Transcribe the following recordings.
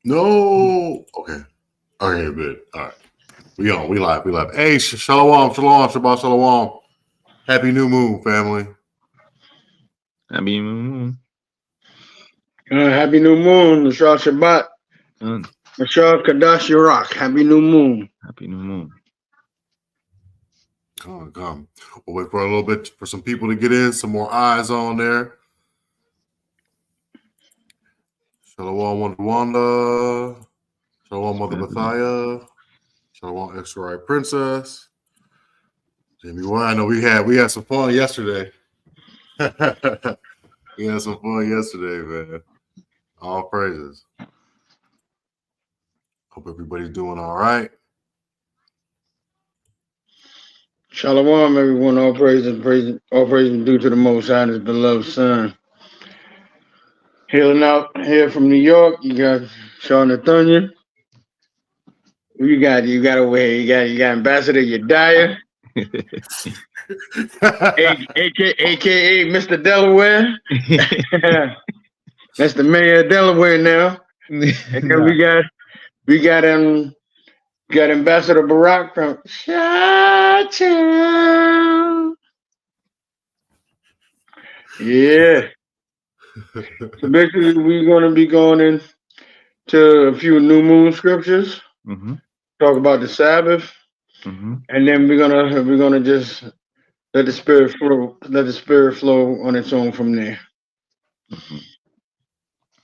No. Okay. Okay, good. All right. We on. We live. We live. Hey, shalom, shalom, Shabbat shalom. Happy new moon, family. I mean, Happy New Moon, Mashal Shabbat, uh, Mashal Kadash Yarak. Happy New Moon. happy new moon. Come, come. We'll wait for a little bit for some people to get in. Some more eyes on there. Shalom, Wanda Wanda. Shalom, Mother Mathia. Shalom, Extra Right Princess. Jimmy Wine. I know we had some fun yesterday. We had some fun yesterday, man. All praises. Hope everybody's doing all right. Shalom, everyone. All praise due to the Most High, His beloved Son. Hailing out here from New York, you got Sean Nathaniel. Who you got? You got over here. You got Ambassador Yediah, aka Mr. Delaware. That's the mayor of Delaware now. And then we got Ambassador Barack from Chi-Town. Yeah. So basically, we're going to be going into a few new moon scriptures. Mm-hmm. Talk about the Sabbath, Mm-hmm. and then we're gonna just let the spirit flow. Let the spirit flow on its own from there. Mm-hmm.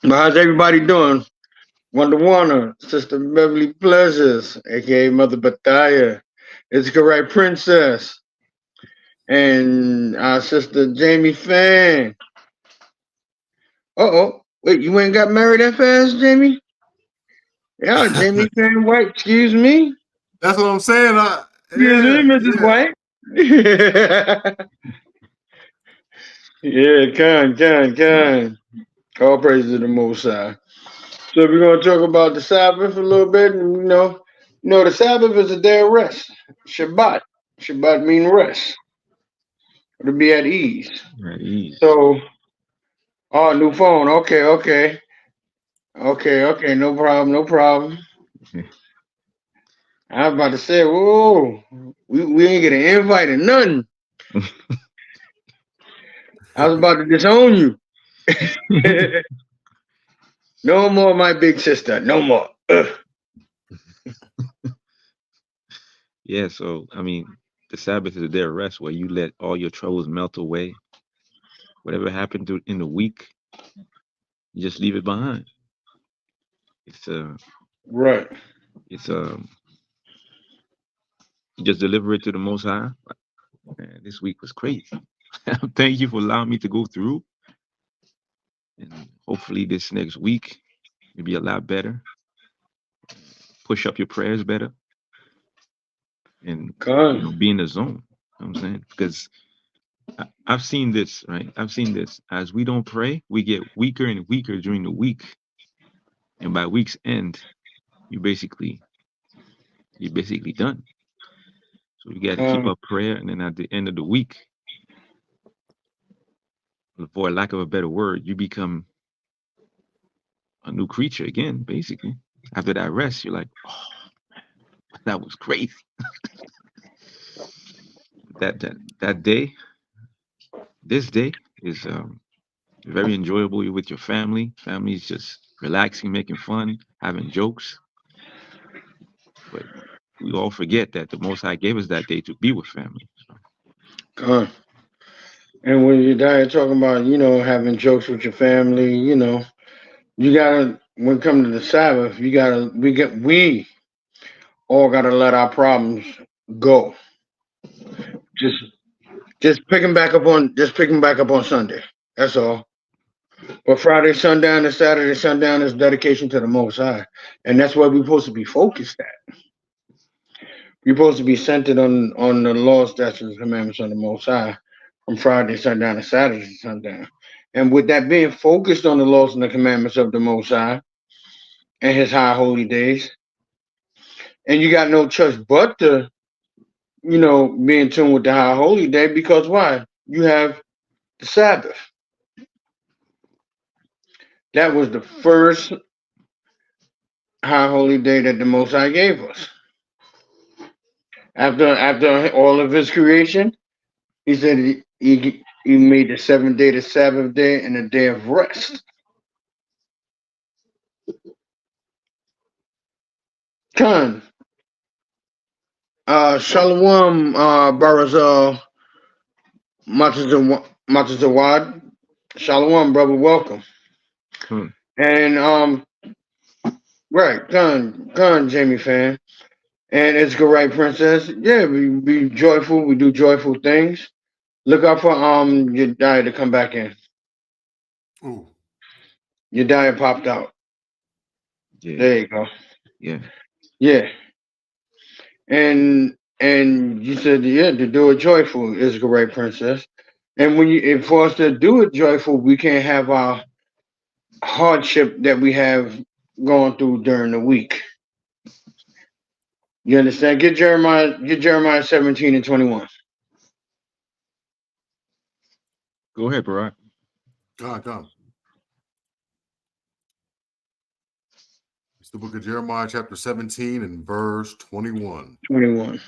But how's everybody doing? Wonder Warner, Sister Beverly Pleasures, aka Mother Bathia, It's Correct Princess, and our sister Jamie Fan. Wait, you ain't got married that fast, Jamie? Yeah, Jamie Fan White, excuse me. That's what I'm saying. Excuse me, Mrs. White. Yeah, kind. All praise to the Most High. So we're gonna talk about the Sabbath a little bit, and the Sabbath is a day of rest. Shabbat. Shabbat means rest. To be at ease. Right, ease. So, new phone. Okay. No problem. I was about to say, whoa, we ain't get an invite or nothing. I was about to disown you. No more, my big sister. No more. Yeah, so I mean, the Sabbath is a day of rest where you let all your troubles melt away. Whatever happened in the week, you just leave it behind. It's Right. it's you just deliver it to the Most High. Man, this week was crazy. Thank you for allowing me to go through, and hopefully this next week will be a lot better. Push up your prayers better, and be in the zone. You know what I'm saying? Because I've seen this, right? I've seen this. As we don't pray, we get weaker and weaker during the week, and by week's end, you're basically done. So you got to keep up prayer, and then at the end of the week, for lack of a better word, you become a new creature again. Basically, after that rest, you're like, oh, that was crazy. that day, this day is very enjoyable. You're with your family. Family's just relaxing, making fun, having jokes. But we all forget that the Most High gave us that day to be with family. So. And when you're talking about, having jokes with your family, you gotta, when it comes to the Sabbath, we all gotta let our problems go. Just picking back up on Sunday. That's all. But Friday sundown and Saturday sundown is dedication to the Most High, and that's where we're supposed to be focused at. We're supposed to be centered on the law, statutes, and commandments of the Most High from Friday sundown to Saturday sundown. And with that being focused on the laws and the commandments of the Most High and His high holy days, and you got no choice but to, be in tune with the high holy day, because why? You have the Sabbath. That was the first high holy day that the Most High gave us. After all of his creation, he said he made the seventh day the Sabbath day and a day of rest. Khan, Shalom, Barazal, Matazawad. Shalom, brother, welcome. Hmm. And right, Khan, Jamie fan. And it's good, right, Princess. Yeah, we be joyful. We do joyful things. Look out for your diet to come back in. Ooh. Your diet popped out. Yeah. There you go. Yeah. Yeah. And you said to do it joyful is good, right, Princess. And if for us to do it joyful, we can't have our hardship that we have going through during the week. You understand? Get Jeremiah 17 and 21. Go ahead, Barack. Come. It's the book of Jeremiah, chapter 17 and verse 21. 21.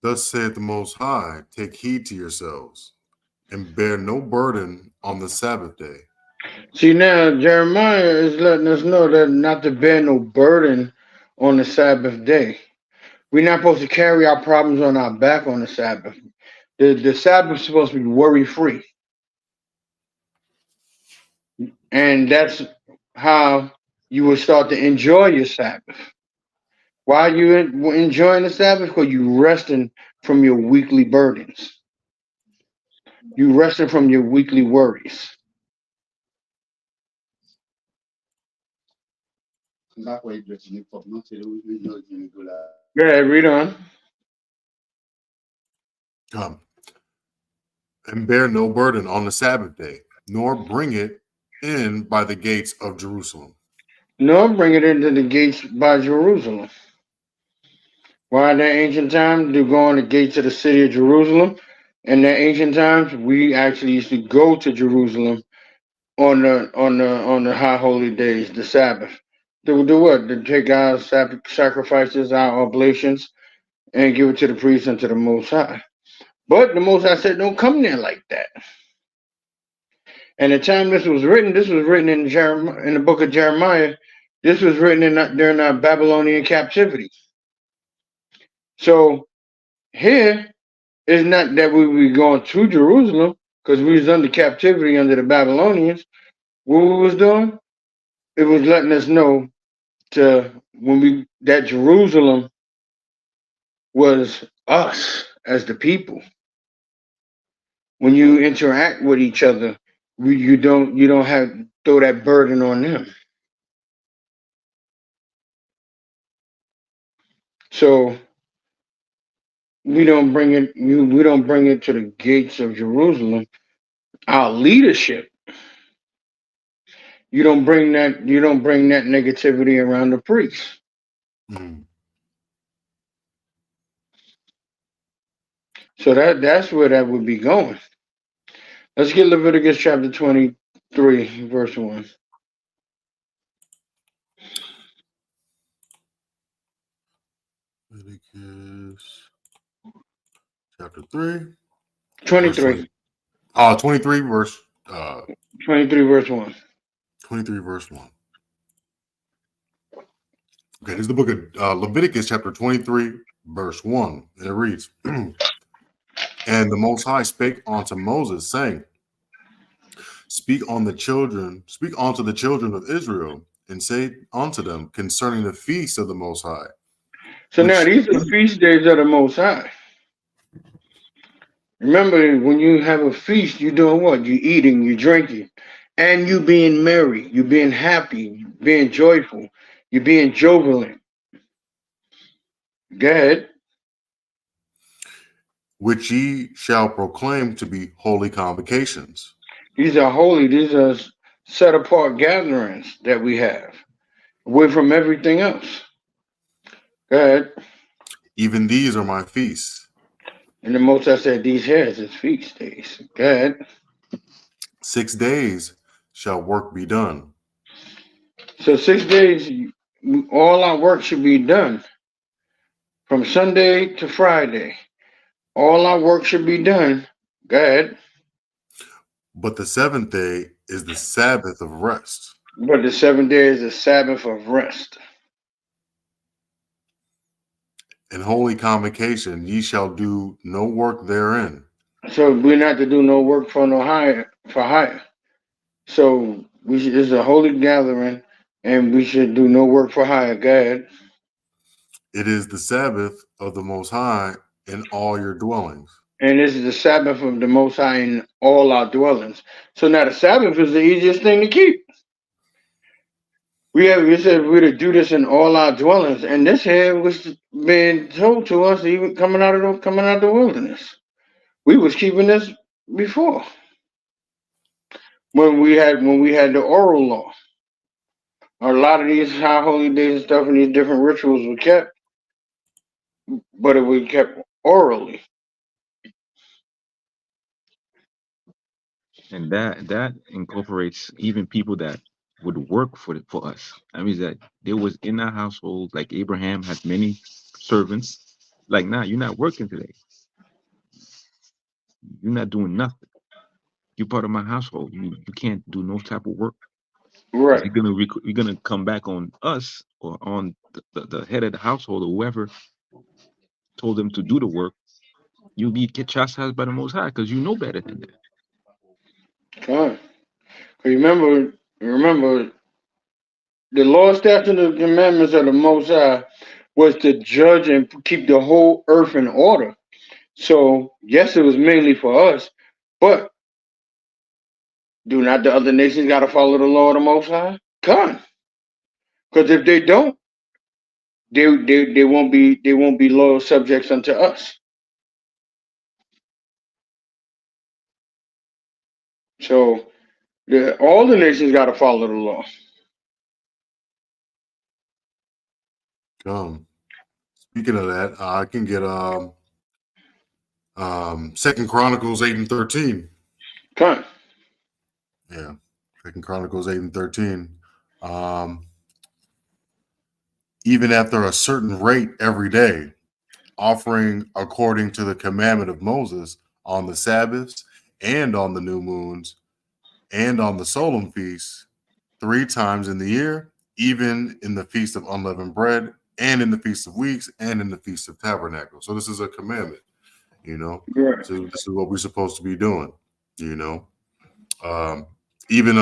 Thus saith the Most High, take heed to yourselves, and bear no burden on the Sabbath day. See, now Jeremiah is letting us know that not to bear no burden on the Sabbath day. We're not supposed to carry our problems on our back on the Sabbath. The Sabbath is supposed to be worry-free. And that's how you will start to enjoy your Sabbath. Why are you enjoying the Sabbath? Because you're resting from your weekly burdens. You're resting from your weekly worries. Go ahead, read on. Come. And bear no burden on the Sabbath day, nor bring it in by the gates of Jerusalem. Nor bring it into the gates by Jerusalem. Why in that ancient time to go on the gates of the city of Jerusalem? In the ancient times, we actually used to go to Jerusalem on the high holy days, the Sabbath. To do what? To take our sacrifices, our oblations, and give it to the priest and to the Most High. But the Most High said, don't come there like that. And the time this was written in Jeremiah, in the book of Jeremiah. This was written during our Babylonian captivity. So here, it's not that we were going to Jerusalem because we was under captivity under the Babylonians. What we was doing, it was letting us know that Jerusalem was us as the people. When you interact with each other, you don't have to throw that burden on them. So we don't bring it to the gates of Jerusalem. Our leadership, you don't bring that negativity around the priests. Mm. So that's where that would be going. Let's get Leviticus chapter 23, verse 1. Leviticus chapter 3. 23. 23 verse 23 verse 1. 23 verse 1. Okay, this is the book of Leviticus chapter 23 verse 1. And it reads, and the Most High spake unto Moses, saying, speak unto the children of Israel, and say unto them concerning the feast of the Most High. So now these are the feast days of the Most High. Remember, when you have a feast, you're doing what? You're eating, you're drinking, and you being merry, you being happy, you being joyful, you being jubilant. Go ahead. Which ye shall proclaim to be holy convocations. These are holy. These are set apart gatherings that we have, away from everything else. Go ahead. Even these are my feasts. And the Most High said, these hairs is feast days. Go ahead. 6 days shall work be done. So 6 days, all our work should be done from Sunday to Friday. All our work should be done. Go ahead. But the seventh day is the Sabbath of rest. But the 7 day is a Sabbath of rest. In holy convocation, ye shall do no work therein. So we're not to do no work for hire. So it's a holy gathering, and we should do no work for hire. Go ahead. It is the Sabbath of the Most High in all your dwellings. And this is the Sabbath of the Most High in all our dwellings. So now the Sabbath is the easiest thing to keep. We said we're to do this in all our dwellings, and this here was being told to us even coming out the wilderness. We was keeping this before when we had the oral law. A lot of these high holy days and stuff and these different rituals were kept, but it was kept orally. And that incorporates even people that would work for us. That means that there was in our household, like Abraham had many servants. Like now, you're not working today. You're not doing nothing. You're part of my household. You can't do no type of work. Right. You're gonna come back on us or on the head of the household or whoever told them to do the work. You'll get chastised by the Most High because you know better than that. Fine. Remember, the law, statutes, and commandments of the Most High was to judge and keep the whole earth in order. So yes, it was mainly for us, but do not the other nations got to follow the law of the Most High? Come, because if they don't, they won't be loyal subjects unto us. So all the nations got to follow the law. Speaking of that, I can get 2 Chronicles 8 and 13. Come. Yeah, 2 Chronicles 8 and 13. Even after a certain rate every day, offering according to the commandment of Moses on the Sabbaths and on the new moons and on the solemn feasts 3 times in the year, even in the feast of unleavened bread and in the feast of weeks and in the feast of tabernacles. So this is a commandment, Right. So this is what we're supposed to be doing, even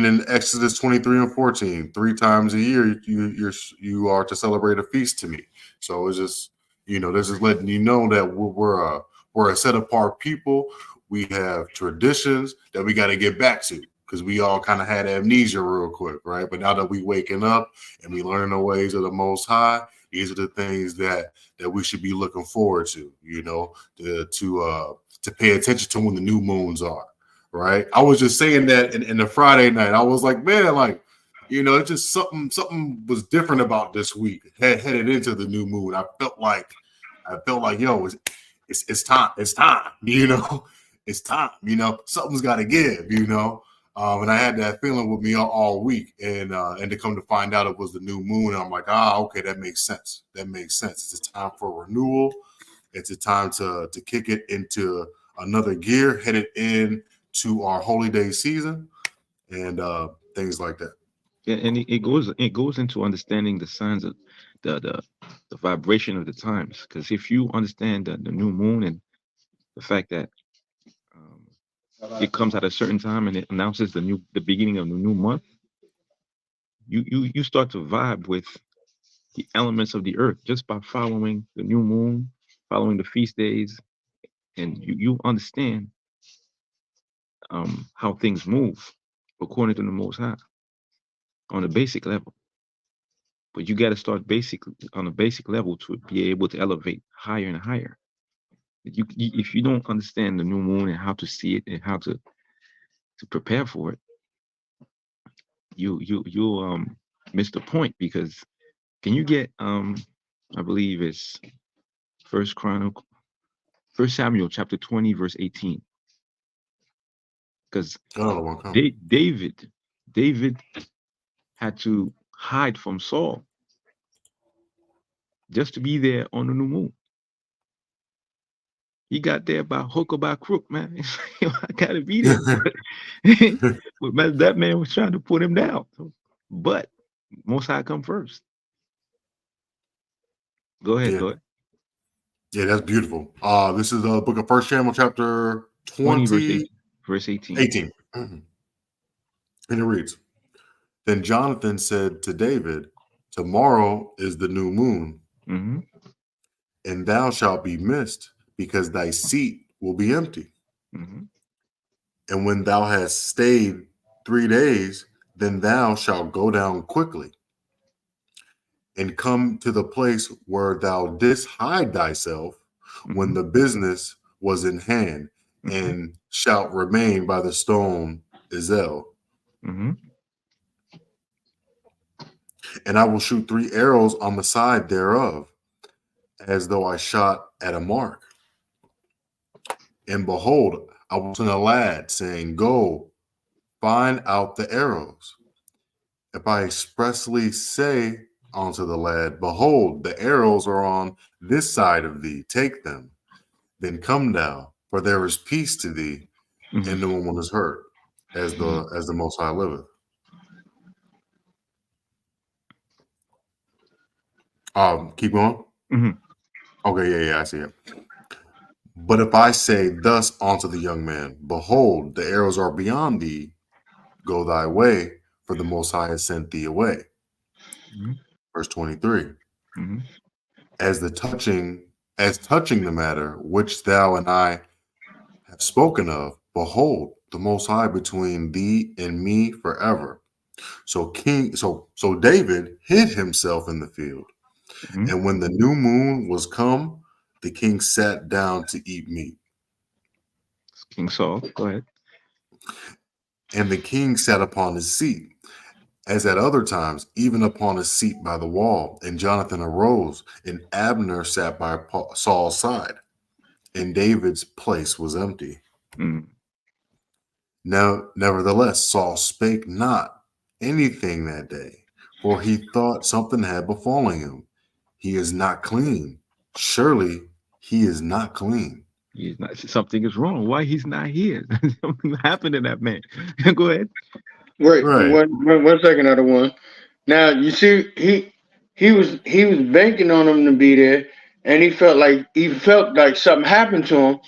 in Exodus 23 and 14, 3 times a year, you are to celebrate a feast to me. So it's just, this is letting you know that we're a set apart people. We have traditions that we got to get back to because we all kind of had amnesia real quick, right? But now that we waking up and we learning the ways of the Most High, these are the things that we should be looking forward to, to pay attention to when the new moons are. Right. I was just saying that in the Friday night. I was like, man, it's just something was different about this week headed into the new moon. I felt like, yo, it's time. It's time. It's time. Something's got to give. And I had that feeling with me all week, and to come to find out it was the new moon. And I'm like, okay, that makes sense. It's a time for renewal. It's a time to kick it into another gear, headed in to our holy day season and things like that. Yeah, and it goes into understanding the signs of the vibration of the times. Because if you understand the new moon and the fact that it comes at a certain time and it announces the beginning of the new month, you start to vibe with the elements of the earth just by following the new moon, following the feast days, and you understand how things move according to the Most High on a basic level. But you got to start on a basic level to be able to elevate higher and higher. If you don't understand the new moon and how to see it and how to prepare for it, you'll miss the point. Because can you get I believe it's First Samuel chapter 20 verse 18. Because David had to hide from Saul just to be there on the new moon. He got there by hook or by crook, man. I gotta be there. But that man was trying to put him down. But Most High come first. Go ahead, Yeah. go ahead. Yeah, that's beautiful. This is the book of 1 Samuel, chapter 20, verse 18. 18. And it reads, Then Jonathan said to David, Tomorrow is the new moon, Mm-hmm. and thou shalt be missed, because thy seat will be empty. Mm-hmm. And when thou hast stayed 3 days, then thou shalt go down quickly and come to the place where thou didst hide thyself when the business was in hand, and shalt remain by the stone Ezel. Mm-hmm. And I will shoot 3 arrows on the side thereof, as though I shot at a mark. And behold, I will send a lad, saying, Go, find out the arrows. If I expressly say unto the lad, Behold, the arrows are on this side of thee, take them, then come thou, for there is peace to thee, and no one is hurt, as the Most High liveth. Keep going. Mm-hmm. Okay, yeah, I see it. But if I say thus unto the young man, Behold, the arrows are beyond thee, go thy way, for the Most High has sent thee away. Mm-hmm. Verse 23. Mm-hmm. As touching the matter which thou and I have spoken of, behold, the Most High between thee and me forever. So David hid himself in the field. Mm-hmm. And when the new moon was come, the king sat down to eat meat. King Saul, go ahead. And the king sat upon his seat, as at other times, even upon his seat by the wall. And Jonathan arose, and Abner sat by Saul's side, and David's place was empty. Mm-hmm. Now, nevertheless, Saul spake not anything that day, for he thought something had befallen him. He is not clean. Surely he is not clean. He's not. Something is wrong. Why he's not here? Something happened to that man. Go ahead. Wait, Right. one second, other one. Now you see, he was banking on him to be there, and he felt like something happened to him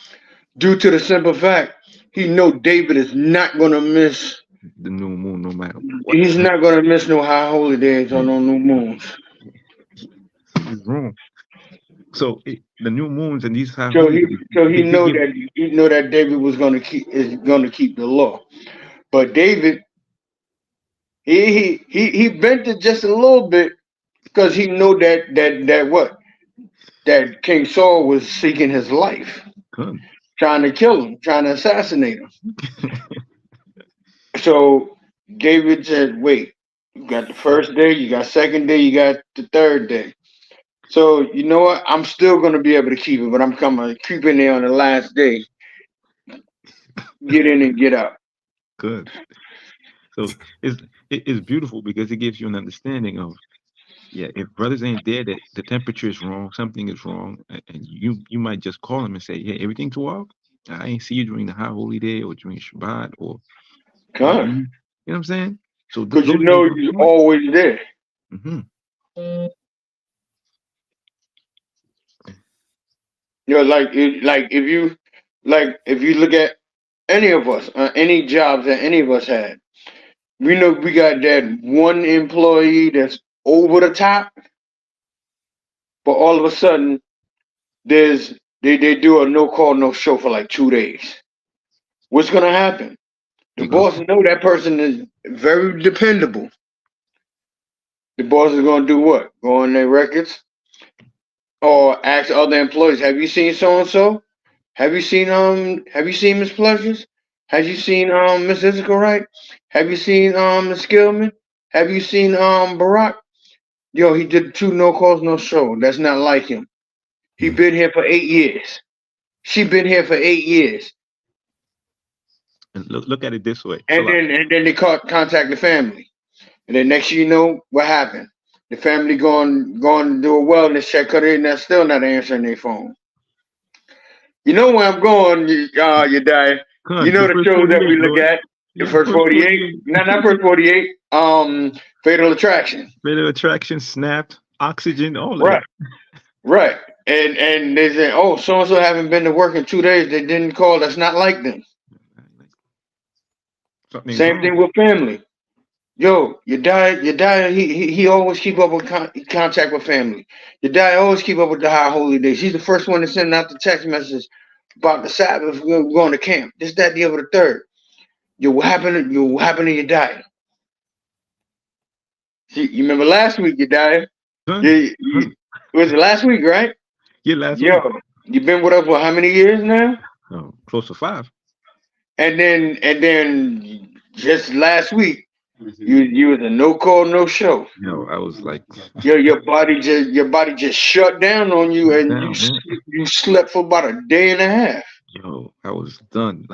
due to the simple fact he know David is not gonna miss. The new moon, no matter what. He's not gonna miss no high holy days or no new moons. Something's wrong. So the new moons and these high So holy he days, know that David was gonna keep the law, but David he bent it just a little bit because he know that King Saul was seeking his life, Good. trying to kill him, trying to assassinate him. So David said, "Wait, you got the first day, you got second day, you got the third day. So you know what? I'm still gonna be able to keep it, but I'm creep in there on the last day, get in and get out." Good. So it's beautiful because it gives you an understanding of, yeah, if brothers ain't there, that the temperature is wrong, something is wrong, and you might just call them and say, "Yeah, everything's well. I ain't see you during the high holy day or during Shabbat or." Huh? You know what I'm saying? So Because you know he's always there. Mm-hmm. You know, like if you look at any of us, any jobs that any of us had, we know we got that one employee that's over the top, but all of a sudden they do a no call, no show for like 2 days. What's gonna happen? The boss know that person is very dependable. The boss is gonna do what? Go on their records or ask other employees, "Have you seen so and so? Have you seen Miss Pleasures? Have you seen Miss Issachar? Have you seen Miss Skillman? Have you seen Barack? Yo, he did 2 no calls, no show. That's not like him. He been here for 8 years. She been here for 8 years." And look at it this way. And then they contact the family. And then next you know, what happened? The family going to do a wellness check, cut in, they're still not answering their phone. You know where I'm going, you die. You know The the first shows that 48, we look Lord. at. The Yeah, first 48. Not first 48. Fatal Attraction. Fatal Attraction, Snapped, Oxygen, all of Right. that. Right. And they say, oh, so and so haven't been to work in 2 days. They didn't call. That's not like them. Something's Same wrong. thing with family. Yo, your dad, he always keep up with contact with family. Your dad always keep up with the high holy days. He's the first one to send out the text message about the Sabbath. We're going to camp. This, that, the other, the third. Yo, what happened to your dad? See, you remember last week your dad? It was last week, right? Yeah, last Yo, week. you been with us for how many years now? Oh, close to 5. And then just last week, you was a no call, no show. Yo, I was like, Your body just shut down on you, and you slept for about a day and a half. Yo, I was done.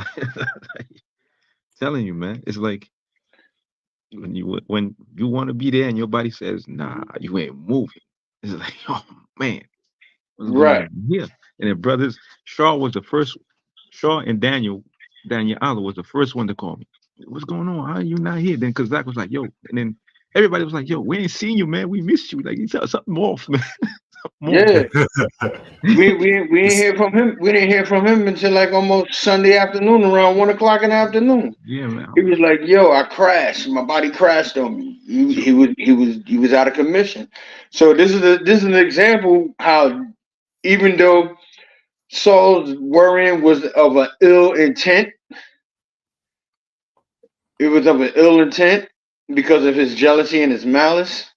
Telling you, man, it's like when you want to be there and your body says, "Nah, you ain't moving." It's like, oh man, what's going on here? And then brothers, Shaw and Daniel Allah was the first one to call me. What's going on? How are you not here? Then Kazak was like, yo, and then everybody was like, yo, we ain't seen you, man. We missed you. Like, something off, man. Yeah. we didn't hear from him. We didn't hear from him until like almost Sunday afternoon, around 1 o'clock in the afternoon. Yeah, man. He was like, yo, I crashed. My body crashed on me. He was out of commission. So this is an example how even though Saul's worrying was of an ill intent, it was of an ill intent because of his jealousy and his malice.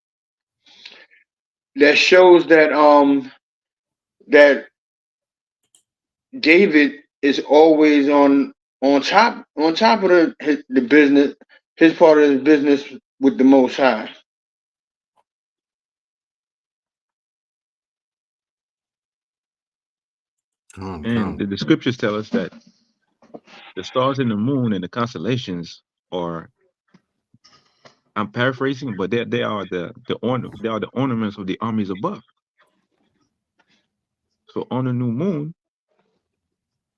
That shows that that David is always on top of the business, his part of his business with the Most High. And the scriptures tell us that the stars and the moon and the constellations are, I'm paraphrasing, but they are the ornaments of the armies above. So on the new moon,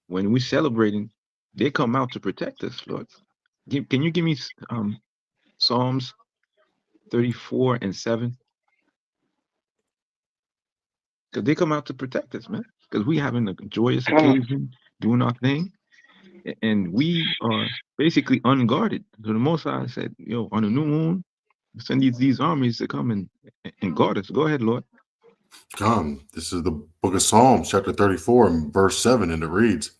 when we're celebrating, they come out to protect us, Lord. Can you give me Psalms 34 and 7? Because they come out to protect us, man. Because we having a joyous occasion, doing our thing, and we are basically unguarded. So the Most High said, yo, on the new moon, send these armies to come and guard us. Go ahead, Lord. This is the book of Psalms, chapter 34, and verse 7, and it reads,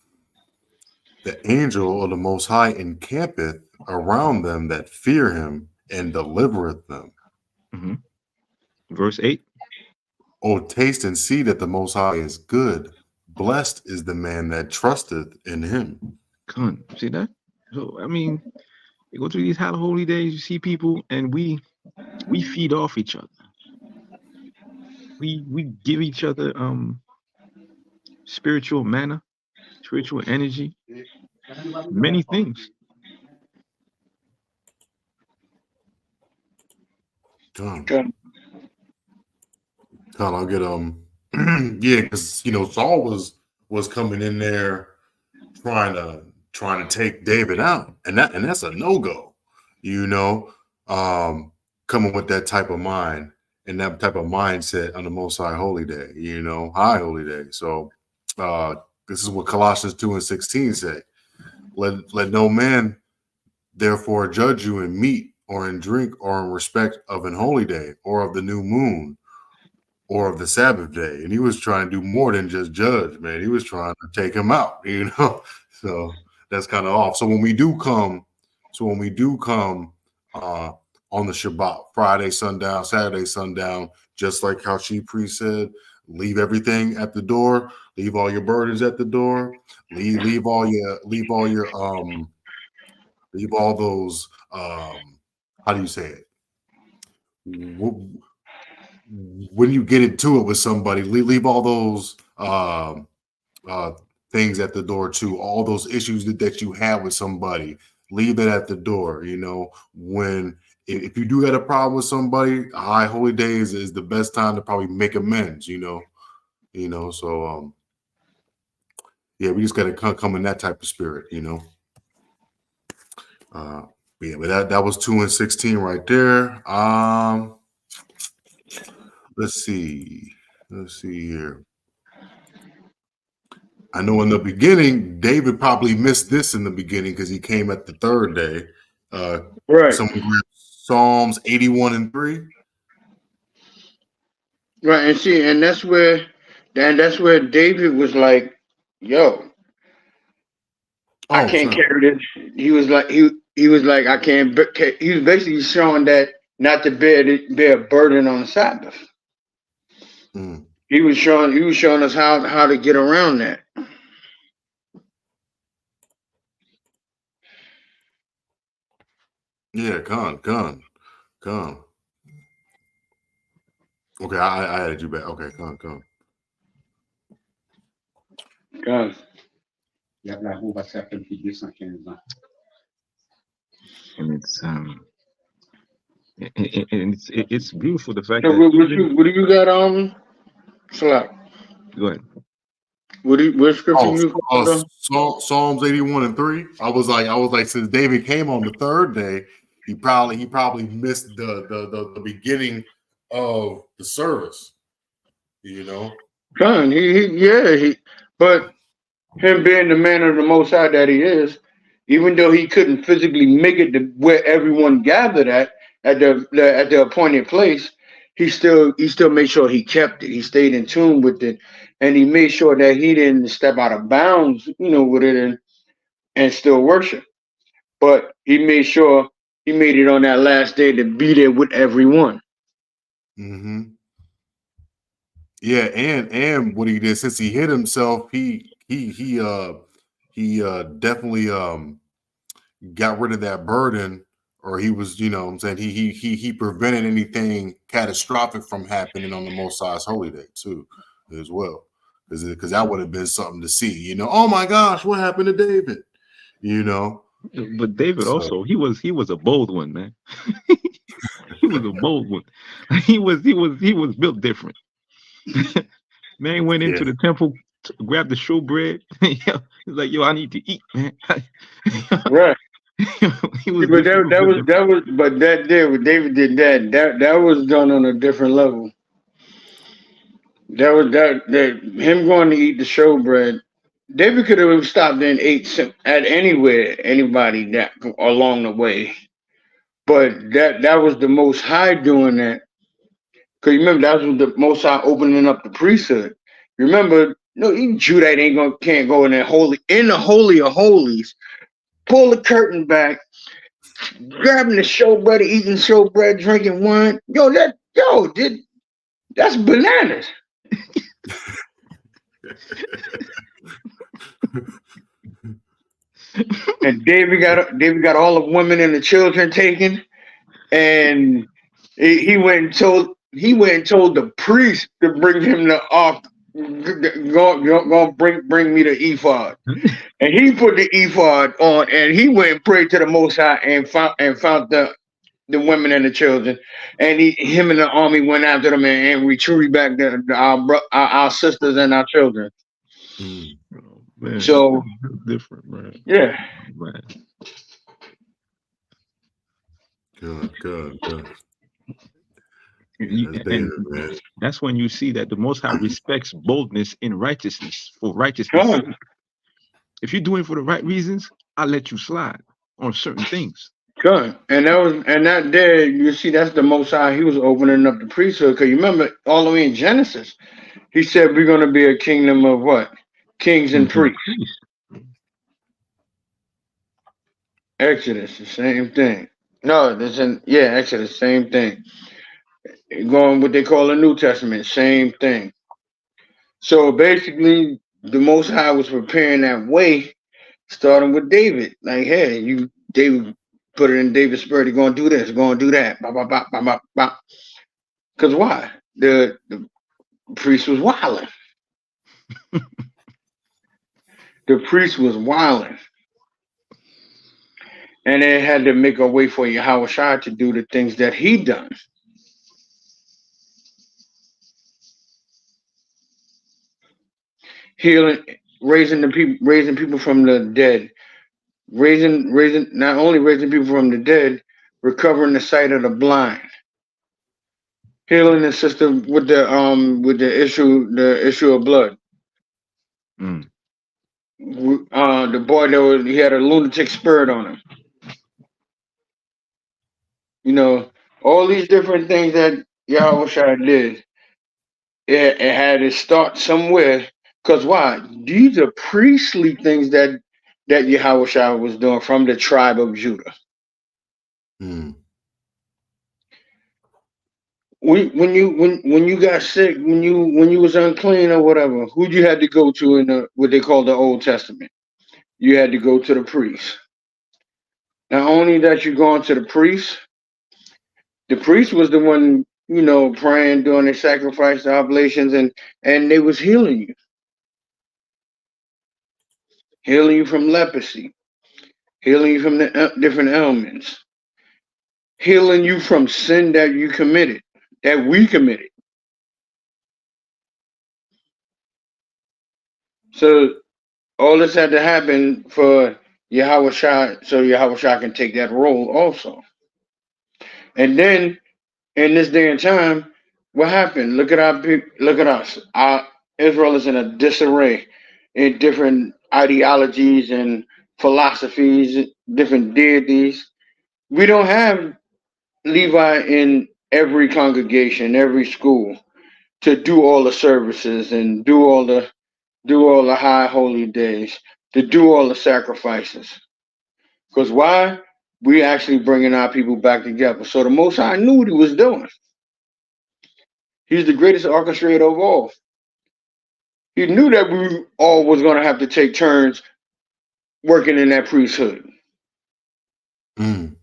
the angel of the Most High encampeth around them that fear him and delivereth them. Mm-hmm. Verse 8. Oh, taste and see that the Most High is good. Blessed is the man that trusteth in him. See that? So, I mean, you go through these holy days, you see people, and we feed off each other. We give each other spiritual manna, spiritual energy, many things. God, I'll get yeah, because Saul was coming in there trying to take David out, and that's a no-go, coming with that type of mind and that type of mindset on the Most High Holy Day, High Holy Day. So this is what Colossians 2:16 say. Let no man therefore judge you in meat or in drink or in respect of an holy day or of the new moon or of the Sabbath day. And he was trying to do more than just judge, man. He was trying to take him out, So that's kind of off. So when we do come on the Shabbat, Friday sundown, Saturday sundown, just like how Chief Priest said, leave everything at the door, leave all your burdens at the door, leave all those how do you say it? When you get into it with somebody, leave all those things at the door too. All those issues that you have with somebody, leave it at the door. When if you do have a problem with somebody, high holy days is the best time to probably make amends. So yeah, we just got to come in that type of spirit. Yeah, but that was 2-16 right there. Let's see here. I know in the beginning, David probably missed this in the beginning because he came at the third day. Right. Someone grabbed Psalms 81:3. Right. And see, and that's where David was like, yo, I can't carry this. He was like, he was like, I can't. He was basically showing that not to bear a burden on the Sabbath. Mm. He was showing us how to get around that. Yeah, con. Okay, I added you back. Okay, con. Con. And it's beautiful the fact So that what do you got? Slap. Go ahead. What scripture you? Psalms 81:3. I was like, since David came on the third day, he probably missed the beginning of the service. Con. But him being the man of the Most High that he is, even though he couldn't physically make it to where everyone gathered at the appointed place, he still made sure he kept it. He stayed in tune with it, and he made sure that he didn't step out of bounds, with it and still worship. But he made sure he made it on that last day to be there with everyone. Mm-hmm. Yeah, and what he did, since he hit himself, he definitely got rid of that burden, or he was, what I'm saying, he prevented anything catastrophic from happening on the Most High's holy day too, as well, because that would have been something to see. Oh my gosh, what happened to David? But David also, he was a bold one, man. He was a bold one. He was built different. Man went into the temple, grabbed the showbread. He's like, yo, I need to eat, man. Right. But David did that was done on a different level. That him going to eat the showbread. David could have stopped and ate at anybody that along the way, but that was the Most High doing that. Because remember, that was the Most High opening up the priesthood. Remember, no, even Judite can't go in the Holy of Holies, pull the curtain back, grabbing the showbread, eating showbread, drinking wine. That's bananas. And David got all the women and the children taken, and he went and told the priest to bring him the ark. Go bring me the ephod, and he put the ephod on, and he went and prayed to the Most High and found the women and the children, and him and the army went after them and retrieved back our sisters and our children. Man, so different, man. Yeah, man. Good. That's when you see that the Most High respects boldness in righteousness for righteousness. Good. If you're doing it for the right reasons, I'll let you slide on certain things. Good. And that there, you see, that's the Most High. He was opening up the priesthood. Because you remember, all the way in Genesis, he said we're going to be a kingdom of what? Kings and priests. Exodus, the same thing. No, Exodus, same thing. Going what they call the New Testament, same thing. So basically, the Most High was preparing that way, starting with David. Like, hey, David put it in David's spirit. You're going to do this, going to do that. Because why? The priest was wilding. The priest was wilding. And it had to make a way for Yahweh Shai to do the things that he done. Healing, raising people from the dead, not only raising people from the dead, recovering the sight of the blind, healing the sister with the issue of blood. Mm. The boy he had a lunatic spirit on him. You know, all these different things that Yahweh Shai did. It had to start somewhere. Because why? These are priestly things that Yahweh Shai was doing from the tribe of Judah. Mm. When you got sick, when you was unclean or whatever, who you had to go to in what they call the Old Testament? You had to go to the priest. Not only that you're going to the priest was the one, praying, doing their sacrifice, the oblations, and they was healing you from leprosy, healing you from the different ailments, healing you from sin that you committed, that we committed. So all this had to happen for Yahweh Shai, so Yahweh Shai can take that role also. And then in this day and time, what happened? Look at us. Israel is in a disarray in different ideologies and philosophies, different deities. We don't have Levi in every congregation, every school, to do all the services and do all the high holy days, to do all the sacrifices. Because why? We actually bringing our people back together. So the Most High knew what he was doing. He's the greatest orchestrator of all. He knew that we all was going to have to take turns working in that priesthood. Mm.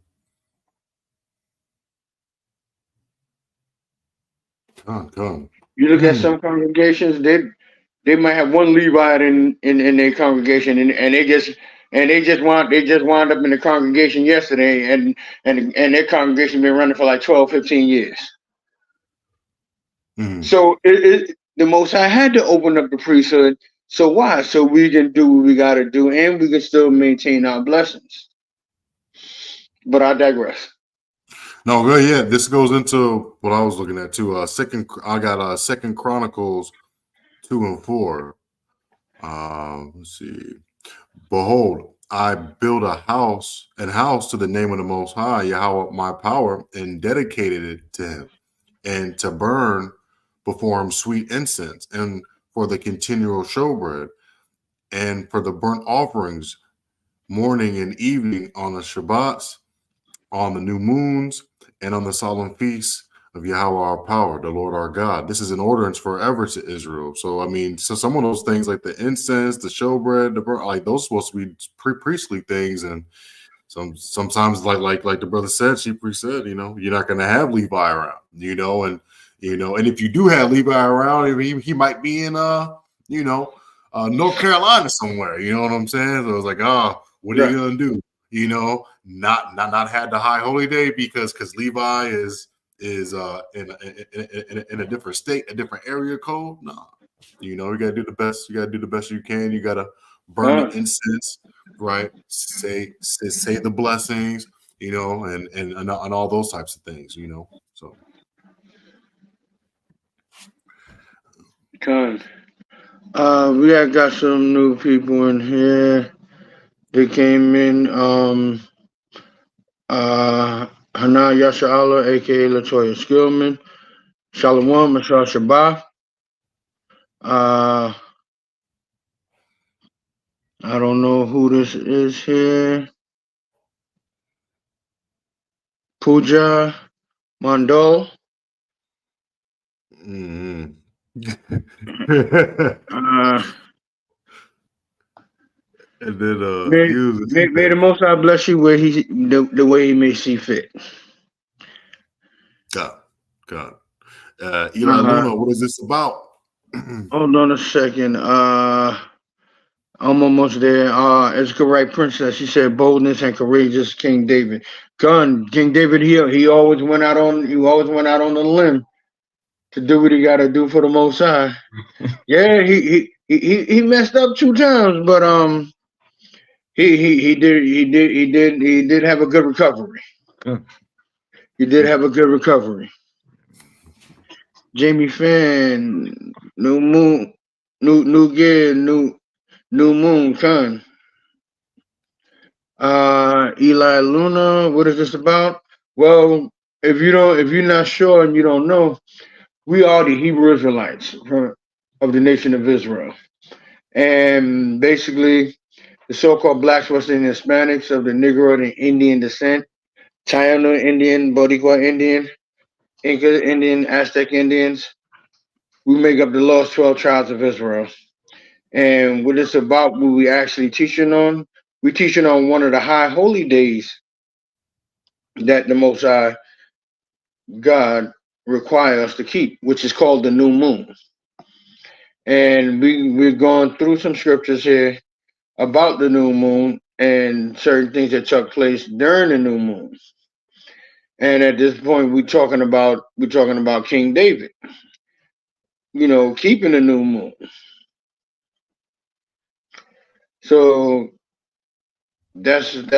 Come. You look at some congregations, they might have one Levite in their congregation, and they just wound up in the congregation yesterday, and their congregation been running for like 12, 15 years. Mm. So the Most High had to open up the priesthood. So why? So we can do what we got to do, and we can still maintain our blessings. But I digress. No, well, yeah, this goes into what I was looking at too. I got Second Chronicles 2 and 4. Let's see. Behold, I build a house to the name of the Most High, Yahweh, my power, and dedicated it to him, and to burn before him sweet incense, and for the continual showbread, and for the burnt offerings, morning and evening on the Shabbats, on the new moons, and on the solemn feasts of Yahweh our power, the Lord our God. This is an ordinance forever to Israel. So I mean, so some of those things like the incense, the showbread, the burnt, like those supposed to be priestly things, and sometimes like the brother said, she said, you're not going to have Levi around, and if you do have Levi around, he might be in North Carolina somewhere. You know what I'm saying? So it's like, what are you gonna do? Not had the high holy day because Levi is in a different state, a different area code. No, you gotta do the best. You gotta do the best you can. You gotta burn the incense, right? Say the blessings, and all those types of things, So. Con. We got some new people in here. They came in. Hana Yasha'Allah, aka Latoya Skillman. Shalom, Mashal Shabbat. I don't know who this is here. Pooja Mandol. Mm-hmm. And then may the Most High bless you where the way he may see fit. God. Eli Luna, what is this about? Hold on a second. I'm almost there. It's the right princess. She said boldness and courageous King David. King David here. He always went out on the limb to do what he gotta do for the Most High. Yeah, he messed up 2 times, but he did have a good recovery. Good. He did have a good recovery. Jamie Finn, new moon, new gear, new moon, Khan. Eli Luna, what is this about? Well, if you're not sure and you don't know, we are the Hebrew Israelites of the nation of Israel. And basically, the so-called blacks, West Indian Hispanics of the Negro and Indian descent, Taino Indian, Boricua Indian, Inca Indian, Aztec Indians, we make up the lost 12 tribes of Israel. And what it's about, what we actually teaching on, we teaching on one of the high holy days that the Most High God require us to keep, which is called the new moon. And we're going through some scriptures here about the new moon and certain things that took place during the new moon. And at this point, we're talking about King David, keeping the new moon. So that's what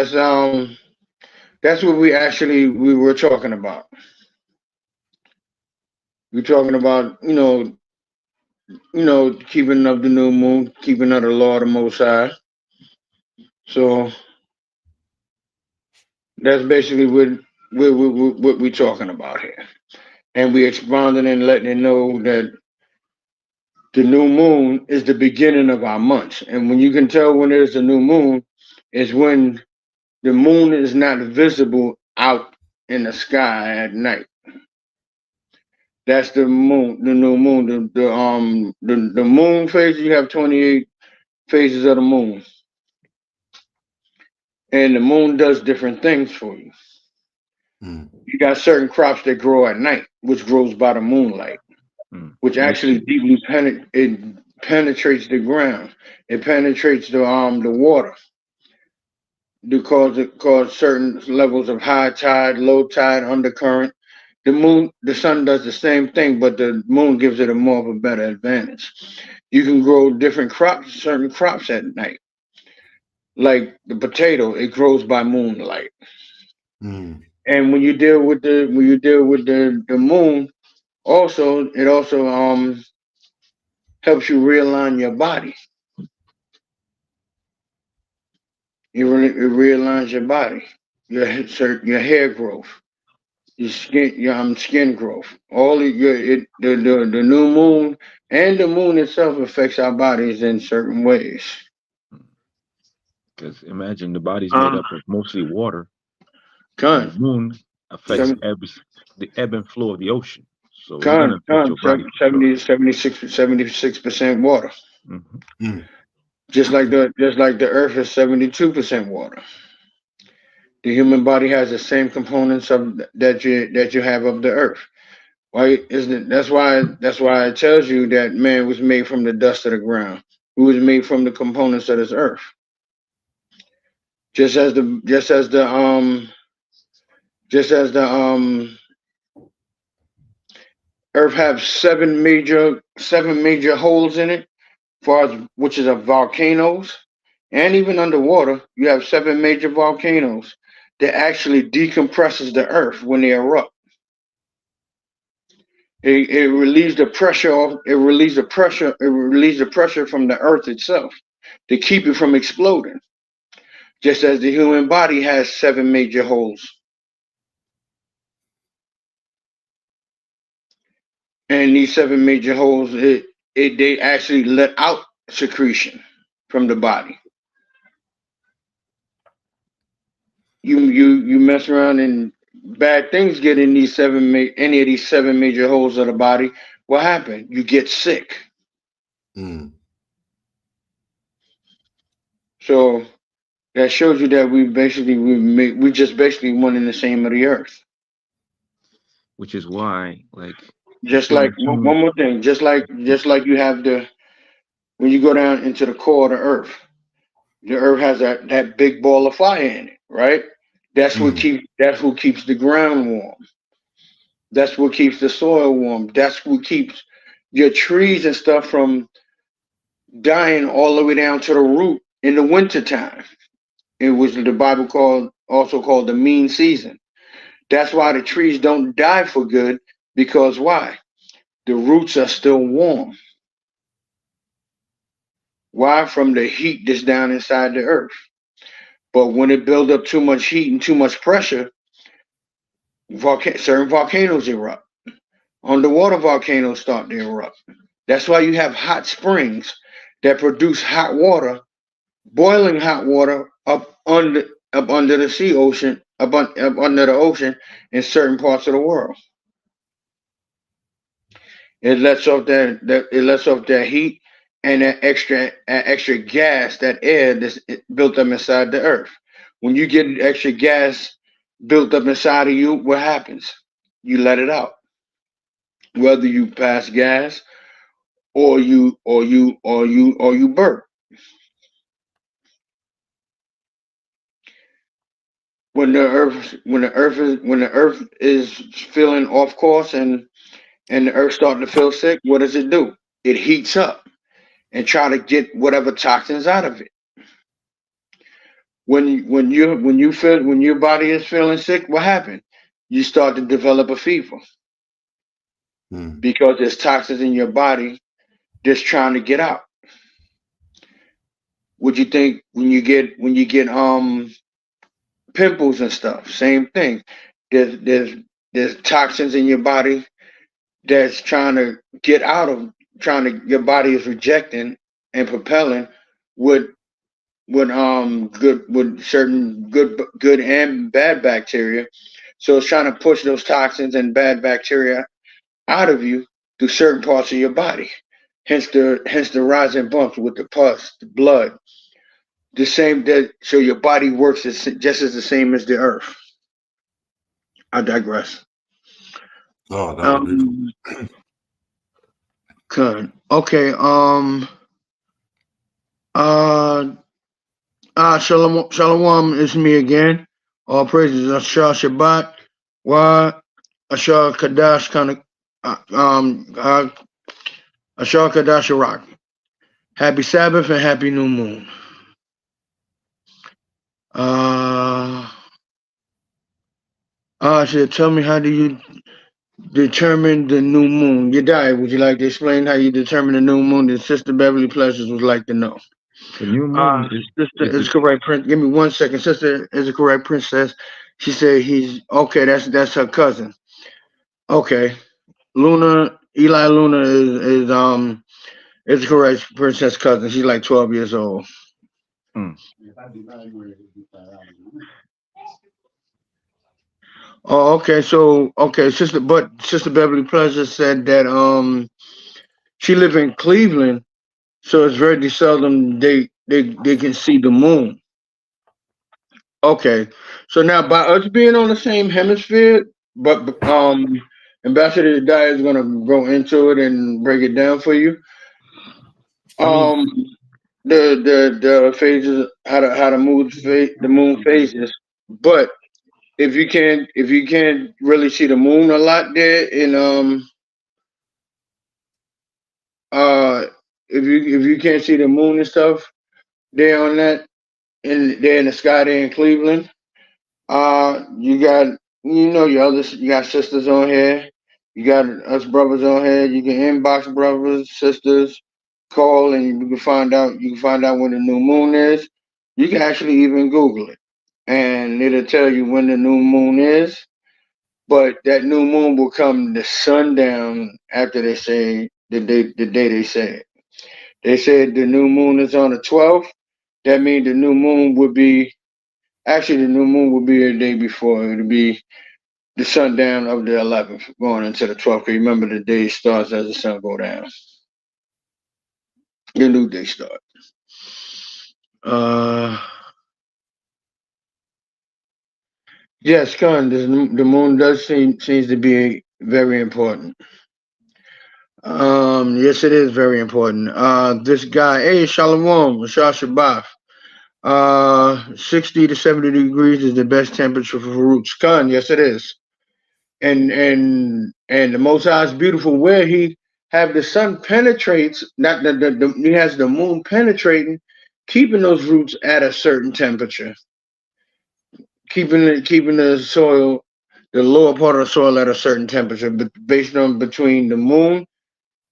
we were talking about. We're talking about keeping of the new moon, keeping of the law of the Most High. So that's basically what we're talking about here. And we expounding and letting it know that the new moon is the beginning of our months. And when you can tell when there's a new moon, is when the moon is not visible out in the sky at night. That's the moon, the new moon. The moon phase, you have 28 phases of the moon. And the moon does different things for you. You got certain crops that grow at night, which grows by the moonlight, which actually deeply penetrates the ground. It penetrates the water. To cause certain levels of high tide, low tide, undercurrent. The sun does the same thing, but the moon gives it a more of a better advantage. You can grow different crops, certain crops at night. Like the potato, it grows by moonlight. And when you deal with the moon, it also helps you realign your body. It realigns your body, your hair growth, your skin growth. All of the new moon and the moon itself affects our bodies in certain ways. Because imagine the body's made up of mostly water. The moon affects the ebb and flow of the ocean. So it's going to affect your body. 76% water. Just like the earth is 72% water. The human body has the same components that you have of the earth. Why isn't it? That's why it tells you that man was made from the dust of the ground. Who was made from the components of this earth. Just as the earth have seven major holes in it, which is of volcanoes, and even underwater, you have 7 major volcanoes that actually decompresses the earth when they erupt. It relieves the pressure. It relieves the pressure from the earth itself to keep it from exploding. Just as the human body has 7 major holes. And these 7 major holes, they actually let out secretion from the body. You mess around and bad things get in any of these 7 major holes of the body. What happened? You get sick. So that shows you that we just basically one and the same of the earth. Which is why, just like one more thing, just like you have when you go down into the core of the earth, The earth has that big ball of fire in it, right? That's what keeps the ground warm. That's what keeps the soil warm. That's what keeps your trees and stuff from dying all the way down to the root in the wintertime. It was the Bible also called the mean season. That's why the trees don't die for good, because why? The roots are still warm. Why? From the heat that's down inside the earth. But when it builds up too much heat and too much pressure, certain volcanoes erupt. Underwater volcanoes start to erupt. That's why you have hot springs that produce hot water, boiling hot water up under the sea ocean, up under the ocean in certain parts of the world. It lets off that heat and that extra gas, that air that's built up inside the earth. When you get extra gas built up inside of you, what happens? You let it out. Whether you pass gas or you burp. When the earth is feeling off course and the earth starting to feel sick, what does it do? It heats up and try to get whatever toxins out of it. When your body is feeling sick, what happened? You start to develop a fever because there's toxins in your body just trying to get out. What you think when you get pimples and stuff? Same thing. There's toxins in your body that's trying to get out of, your body is rejecting and propelling with certain good and bad bacteria. So it's trying to push those toxins and bad bacteria out of you through certain parts of your body. Hence the rising bumps with the pus, the blood. The same so your body works just as the same as the earth. I digress. Oh, that would be good. Okay. Shalom is me again. All praises. Ashar Shabbat. Wa Ashar Kadash Ashar Kadash Arak. Happy Sabbath and happy new moon. Tell me, how do you determine the new moon? Yedai, would you like to explain how you determine the new moon? The Sister Beverly Pleasures would like to know. The new moon Sister is correct, Prince. Give me 1 second. Sister is a correct princess. She said he's okay. That's her cousin. Okay, Eli Luna is a correct princess cousin. She's like 12 years old. Oh, okay. So, Sister Beverly Pleasure said that she live in Cleveland, so it's very seldom they can see the moon. Okay, so now by us being on the same hemisphere, but Ambassador Dai is gonna go into it and break it down for you. The phases, how to move the moon phases, but if you can't really see the moon a lot there in if you can't see the moon and stuff there on that in the sky there in Cleveland, you got you got sisters on here, you got us brothers on here. You can inbox brothers, sisters, call, and you can find out when the new moon is. You can actually even Google it, and it'll tell you when the new moon is. But that new moon will come the sundown after they say the day they say it. They said the new moon is on the 12th. That means the new moon would be a day before. It would be the sundown of the 11th going into the 12th. Remember, the day starts as the sun go down. The new day starts. Yes, Khan, the moon does seems to be very important. Yes, it is very important. This guy, hey, Shalom, Shah Shabbat. 60 to 70 degrees is the best temperature for roots. Con, yes, it is. And the Most High is beautiful where he have the sun penetrates, not he has the moon penetrating, keeping those roots at a certain temperature, keeping the soil, the lower part of the soil at a certain temperature, but based on between the moon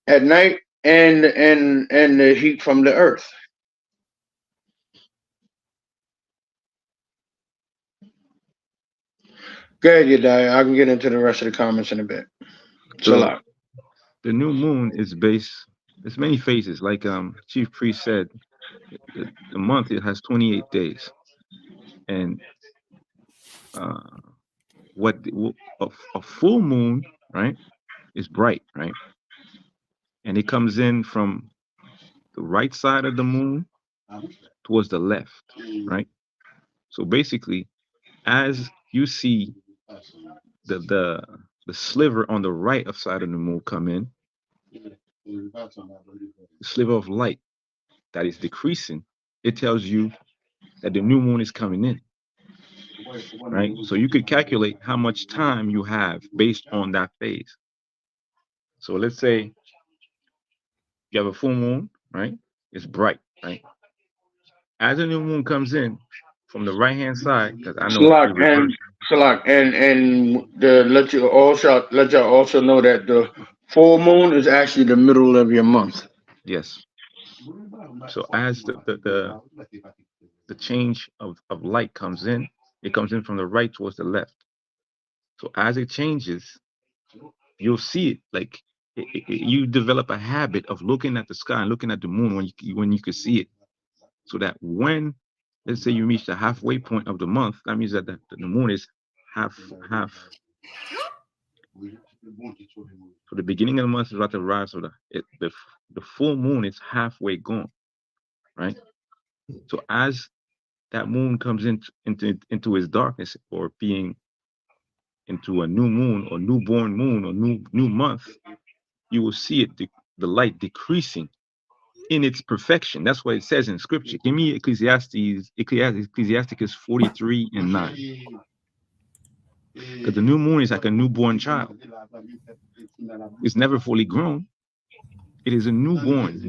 at night and the heat from the earth. Go ahead, Yedaya. I can get into the rest of the comments in a bit. So the new moon is based. There's many phases. Like Chief Priest said, the month it has 28 days, and a full moon, right, is bright, right, and it comes in from the right side of the moon towards the left, right. So basically, as you see the sliver on the right of side of the moon come in, the sliver of light that is decreasing, it tells you that the new moon is coming in, right? So you could calculate how much time you have based on that phase. So let's say you have a full moon, right? It's bright, right? As the new moon comes in from the right hand side, because I know Salak, and let you also know that the full moon is actually the middle of your month. Yes. So as the change of light comes in, it comes in from the right towards the left. So as it changes, you'll see it like you develop a habit of looking at the sky and looking at the moon when you can see it, so that when, let's say, you reach the halfway point of the month, that means that the moon is half. So the beginning of the month is about to rise, so the full moon is halfway gone, right? So as that moon comes into its darkness, or being into a new moon or newborn moon or new month, you will see it, the light decreasing in its perfection. That's what it says in scripture. Give me Ecclesiasticus 43:9. Because the new moon is like a newborn child. It's never fully grown. It is a newborn.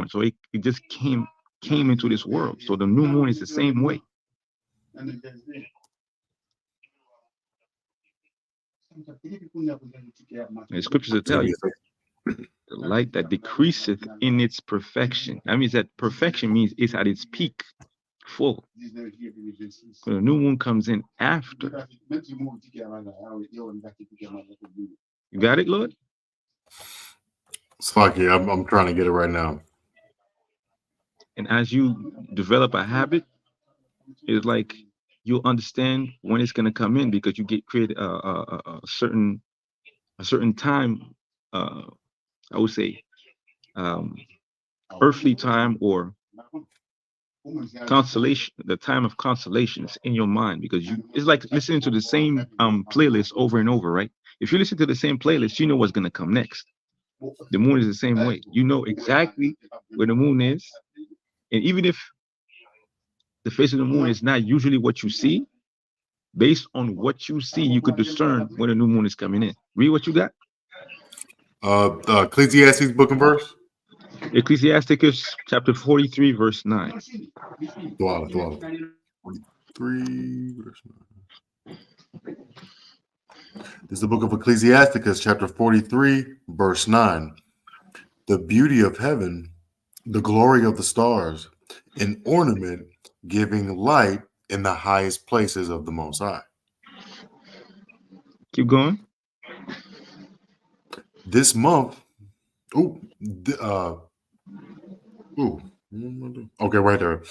So it just came into this world. So the new moon is the same way. The scriptures will tell you, the light that decreaseth in its perfection. That means that perfection means it's at its peak, full. So the new moon comes in after. You got it, Lord? Sparky, I'm trying to get it right now. And as you develop a habit, it's like you'll understand when it's going to come in, because you create a certain time. I would say earthly time, or consolation, the time of consolation is in your mind, because it's like listening to the same playlist over and over, right? If you listen to the same playlist, you know what's going to come next. The moon is the same way. You know exactly where the moon is. And even if the face of the moon is not usually what you see, based on what you see, you could discern when a new moon is coming in. Read what you got. Ecclesiastes book and verse. Ecclesiasticus chapter 43, verse 9. 43, verse 9. This is the book of Ecclesiasticus, chapter 43, verse 9. The beauty of heaven, the glory of the stars, an ornament giving light in the highest places of the Most High. Keep going. This month, okay, right there.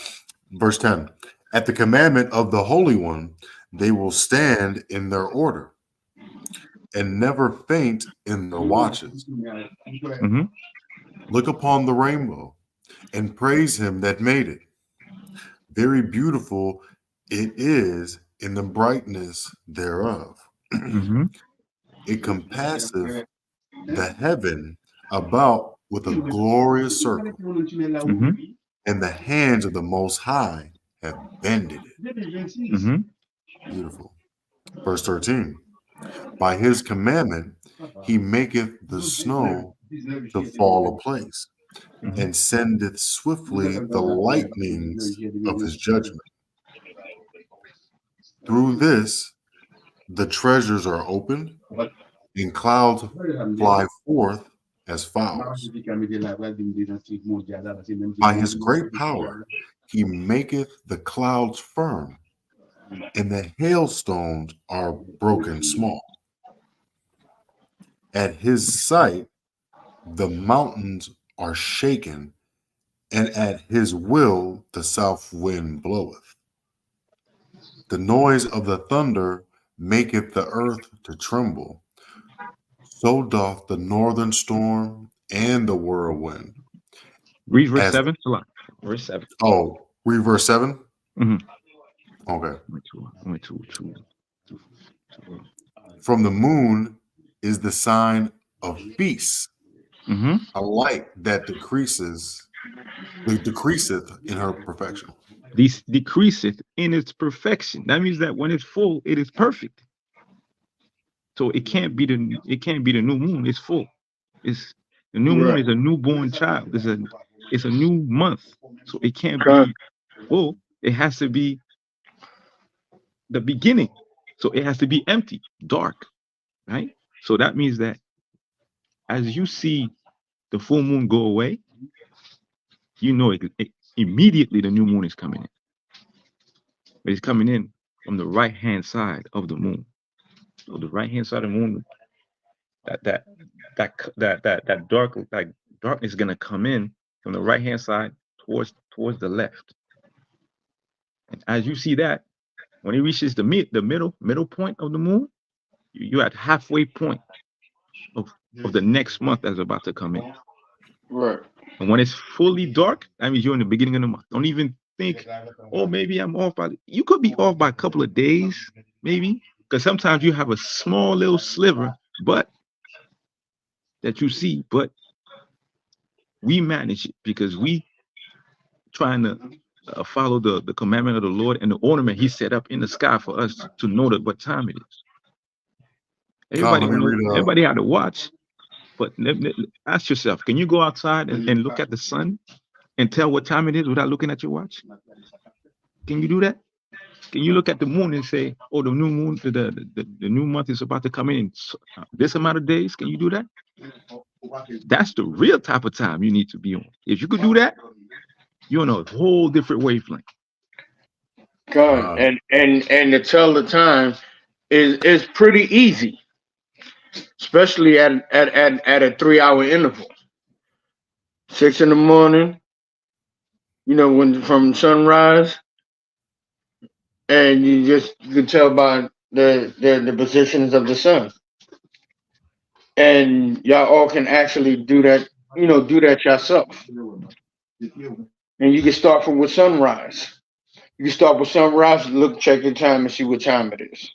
Verse 10. At the commandment of the Holy One, they will stand in their order and never faint in their watches. Mm-hmm. Look upon the rainbow and praise him that made it. Very beautiful it is in the brightness thereof. Mm-hmm. It compasseth the heaven about with a glorious circle. Mm-hmm. and the hands of the Most High have bended it. Mhm. Beautiful. Verse 13. By his commandment, he maketh the snow to fall a place, and sendeth swiftly the lightnings of his judgment. Through this, the treasures are opened, and clouds fly forth as fowls. By his great power, he maketh the clouds firm, and the hailstones are broken small. At his sight, the mountains are shaken, and at his will the south wind bloweth. The noise of the thunder maketh the earth to tremble. So doth the northern storm and the whirlwind. Read verse As 7. Verse 7. read verse 7. Mhm. Okay. Went to. From the moon is the sign of peace, Mhm. a light that decreaseth in her perfection. This decreaseth in its perfection. That means that when it's full, it is perfect. So it can't be the new moon. It's full. It's the new moon is a newborn child. It's a new month. So it can't be full. It has to be the beginning. So it has to be empty, dark, right? So that means that as you see the full moon go away, you know immediately the new moon is coming in. But it's coming in from the right hand side of the moon. So the right hand side of the moon, that darkness is gonna come in from the right hand side towards the left. And as you see that, when it reaches the middle point of the moon, you're at halfway point of the next month that's about to come in. Right. And when it's fully dark, that means you're in the beginning of the month. Don't even think, oh, maybe I'm off by. You could be off by a couple of days, maybe, because sometimes you have a small little sliver, but that you see, but we manage it because we trying to follow the commandment of the Lord and the ornament He set up in the sky for us to know that what time it is. Everybody Let me know, read it. everybody had to watch, but ask yourself: can you go outside and look at the sun and tell what time it is without looking at your watch? Can you do that? Can you look at the moon and say, "Oh, the new moon, the new month is about to come in this amount of days"? Can you do that? That's the real type of time you need to be on. If you could do that, you're on a whole different wavelength. God, and to tell the time is pretty easy, especially at a 3-hour interval. 6 in the morning, when from sunrise, and you can tell by the positions of the sun, and y'all all can actually do that. Do that yourself, and you can start from with sunrise. You can start with sunrise, check your time, and see what time it is.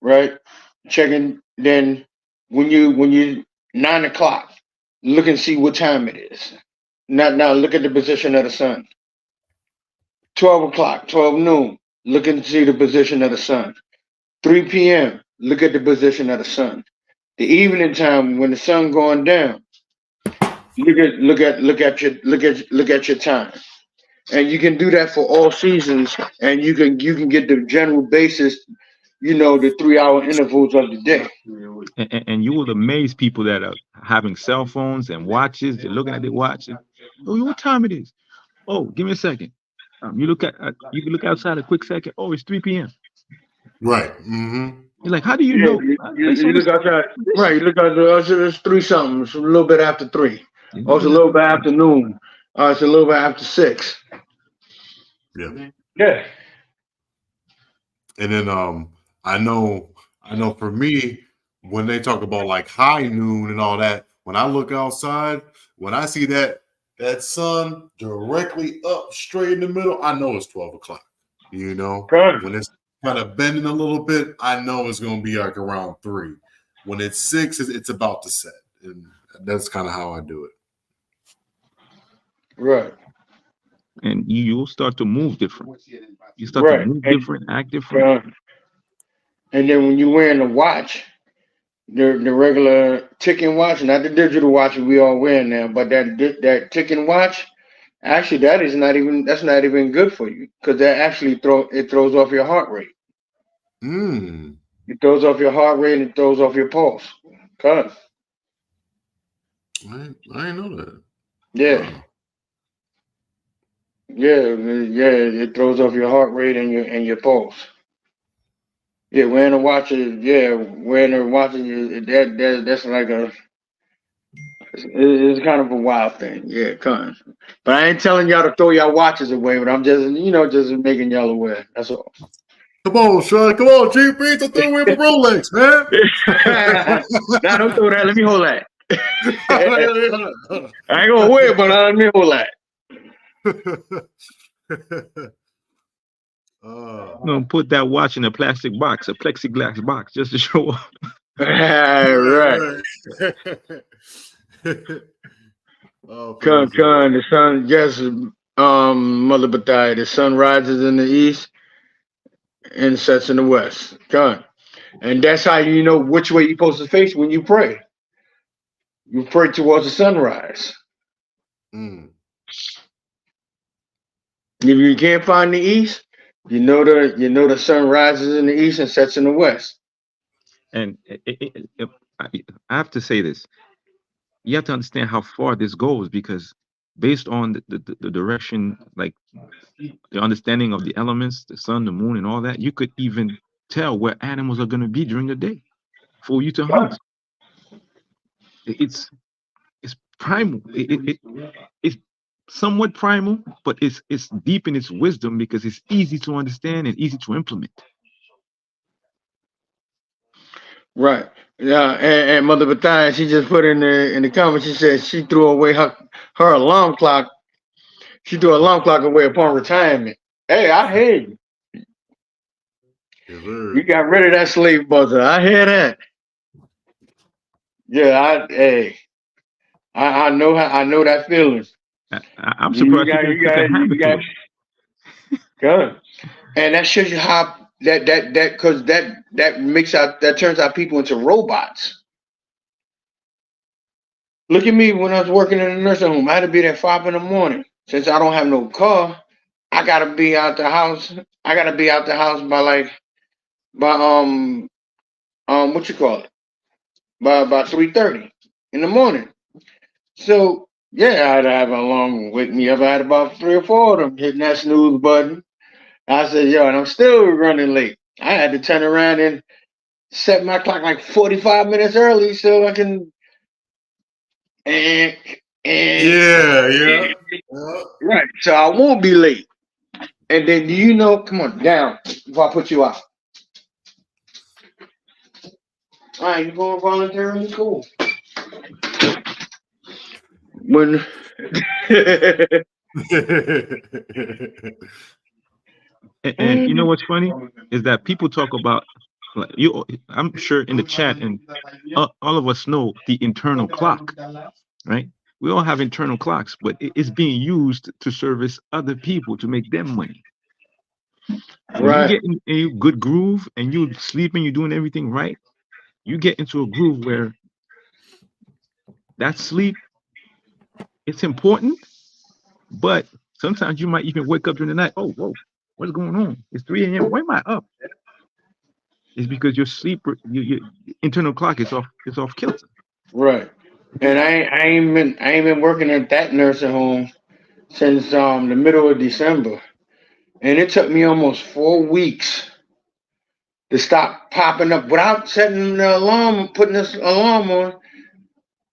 Right, checking. Then when you 9 o'clock, look and see what time it is. Now look at the position of the sun. 12 o'clock, 12 noon, look and see the position of the sun. 3 p.m., look at the position of the sun. The evening time when the sun going down, look at your time. And you can do that for all seasons, and you can get the general basis, the 3-hour intervals of the day. And you will amaze people that are having cell phones and watches. They're looking at their watch. And, oh, what time it is? Oh, give me a second. You can look outside a quick second. Oh, it's 3 p.m. Right. Mm-hmm. You're like, how do you know? You look outside. Right. You look outside. It's 3 something. It's a little bit after 3. Oh, it's a little bit after noon. It's a little bit after 6. Yeah. Yeah. And then I know for me, when they talk about like high noon and all that, when I look outside, when I see that sun directly up straight in the middle, I know it's 12 o'clock. When it's kind of bending a little bit, I know it's going to be like around 3. When it's 6, it's about to set. And that's kind of how I do it. Right. and you'll start to move different. You start to Right. move different, act different. And then when you're wearing the watch, the regular ticking watch, not the digital watch we all wear now, but that ticking watch, actually that's not even good for you, because that actually throws off your heart rate. Mm. It throws off your heart rate and it throws off your pulse. Cut. I didn't know that. Yeah. Wow. Yeah, it throws off your heart rate and your pulse. Yeah, wearing a watch is that's like it's kind of a wild thing. Yeah, kind of. But I ain't telling y'all to throw y'all watches away, but I'm just making y'all aware. That's all. Come on, Sean. Come on, GP. Don't throw away my Rolex, man. Nah, don't throw that. Let me hold that. I ain't gonna wear it, but let me hold that. I'm gonna put that watch in a plastic box, a plexiglass box, just to show off. Right. Oh, Con, the sun, yes, Mother Bethia, the sun rises in the east and sets in the west. Con. And that's how you know which way you're supposed to face when you pray. You pray towards the sunrise. Mm. If you can't find the east, you know the sun rises in the east and sets in the west. And I have to say this. You have to understand how far this goes, because based on the direction, like the understanding of the elements, the sun, the moon, and all that, you could even tell where animals are going to be during the day for you to hunt. It's primal. It's somewhat primal, but it's deep in its wisdom, because it's easy to understand and easy to implement. Right. Yeah, and Mother Bethia, she just put in the comments, she said she threw away her alarm clock. She threw her alarm clock away upon retirement. Hey, I hear you. Yes, sir. You got rid of that slave buzzer. I hear that. Yeah, I know that feeling. I'm surprised you got habit to it. Good. And that shows you how that because that turns out people into robots. Look at me when I was working in a nursing home. I had to be there 5 a.m. Since I don't have no car, I gotta be out the house. I gotta be out the house by what you call it? By 3:30 in the morning. So yeah, I had to have an alarm wake me up. I had about 3 or 4 of them hitting that snooze button. I said, yo, and I'm still running late. I had to turn around and set my clock like 45 minutes early so I can Yeah. Right. So I won't be late. And then come on, down before I put you out. All right, you going voluntarily? Cool. When And you know what's funny is that people talk about, like, I'm sure in the chat, and all of us know the internal clock, right? We all have internal clocks, but it's being used to service other people to make them money. When you get in a good groove and you're sleeping, you're doing everything right, you get into a groove where that sleep, it's important, but sometimes you might even wake up during the night. Oh, whoa, what's going on? It's 3 a.m. Why am I up? It's because your sleep, your internal clock is off kilter. Right. And I ain't been working at that nursing home since the middle of December. And it took me almost 4 weeks to stop popping up without setting the alarm, putting this alarm on.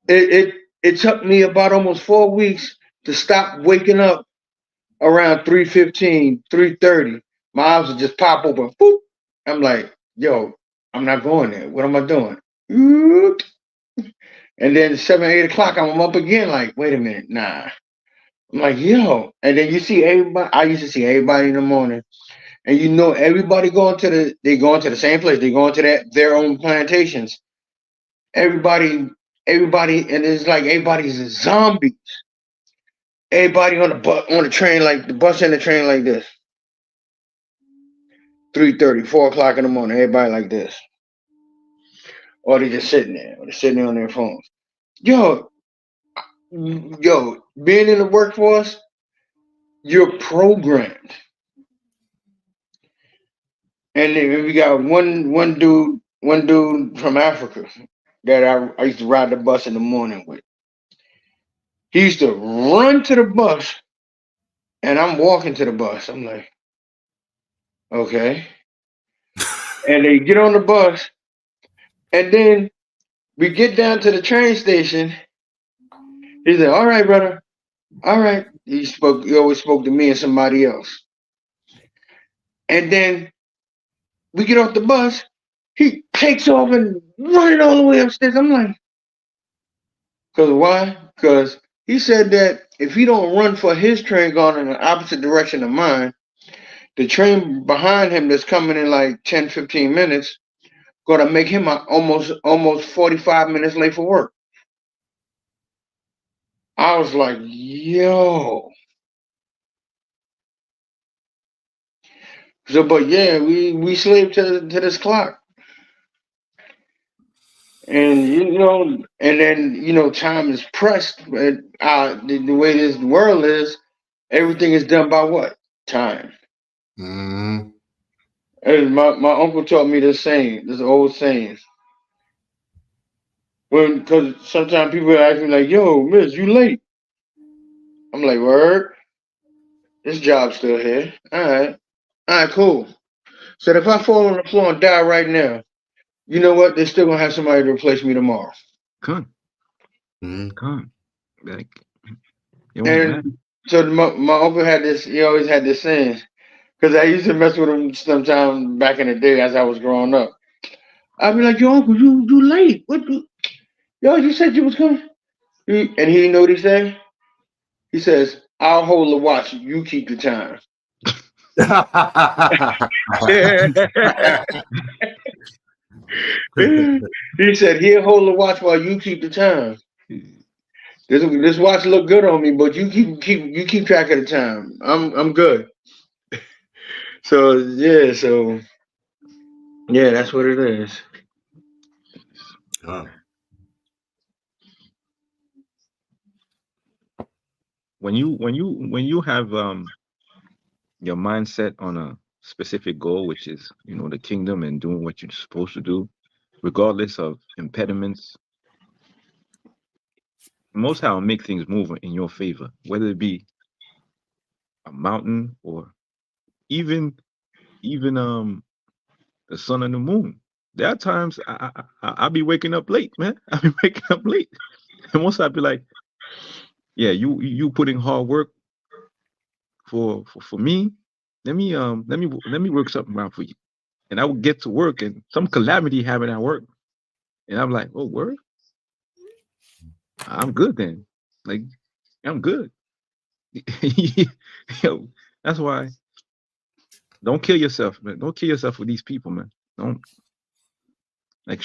It took me about almost 4 weeks to stop waking up around 3:15, 3:30. My eyes would just pop open. Boop. I'm like, yo, I'm not going there. What am I doing? And then 7, 8 o'clock, I'm up again. Like, wait a minute, nah. I'm like, yo. And then you see everybody. I used to see everybody in the morning, and everybody going to the same place. They going to their own plantations. Everybody, and it's like everybody's zombies. Everybody on the train, like the bus and the train like this. 3:30, 4 o'clock in the morning, everybody like this. Or they just sitting there, or they're sitting there on their phones. Yo, being in the workforce, you're programmed. And then we got one dude from Africa that I used to ride the bus in the morning with. He used to run to the bus, and I'm walking to the bus. I'm like, okay. And they get on the bus, and then we get down to the train station. He said, "All right, brother. All right." He always spoke to me and somebody else. And then we get off the bus. He takes off and running all the way upstairs. I'm like, because why? Because he said that if he don't run for his train going in the opposite direction of mine, the train behind him that's coming in like 10, 15 minutes, gonna make him almost 45 minutes late for work. I was like, yo. So, but yeah, we slave to this clock. And and then time is pressed. But the way this world is, everything is done by what? Time. Mm-hmm. And my uncle taught me this old saying. Because sometimes people ask me like, "Yo, Miss, you late?" I'm like, "Word, this job's still here. All right, cool." So if I fall on the floor and die right now, you know what? They're still gonna have somebody to replace me tomorrow. Come, Mm-hmm. come, like it won't matter. And so my uncle had this. He always had this saying. Because I used to mess with him sometime back in the day as I was growing up. I'd be like, "Yo, uncle, you late? You said you was coming." And he know what he said? He says, "I'll hold the watch. You keep the time." He said he'll hold the watch while you keep the time. This watch look good on me, but you keep track of the time. I'm good. So yeah, that's what it is. When you have your mindset on a specific goal, which is the kingdom and doing what you're supposed to do, regardless of impediments, Most High will make things move in your favor, whether it be a mountain or even the sun and the moon. There are times I'll be waking up late, man. I'll be waking up late, and once I'll be like, "Yeah, you putting hard work for me. Let me work something out for you." And I would get to work, and some calamity happened at work, and I'm like, "Oh, word, I'm good then. Like, I'm good." Yo, that's why. Don't kill yourself, man. Don't kill yourself with these people, man. Don't like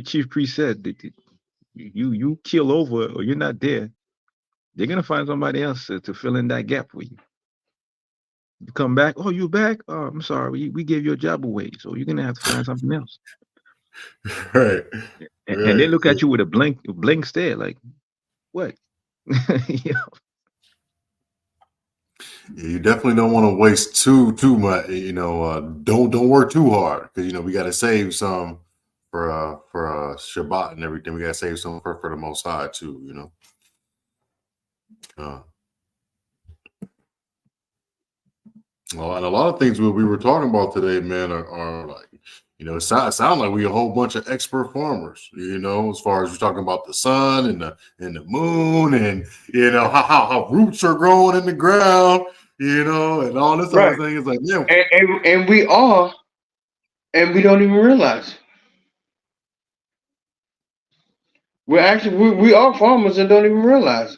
Chief Priest said. You kill over or you're not there. They're gonna find somebody else to fill in that gap for you. You come back. Oh, you back? Oh, I'm sorry. We gave your job away, so you're gonna have to find something else. Right. And they look at you with a blank stare, like, what? You definitely don't want to waste too much. Don't work too hard because we got to save some for Shabbat and everything. We got to save some for the Most High too. Well, and a lot of things we were talking about today, man, are like, it sound like we a whole bunch of expert farmers, as far as we're talking about the sun and the moon and, how roots are growing in the ground, and all this other thing. It's like, yeah. And we are, and we don't even realize. We're actually, we are farmers and don't even realize.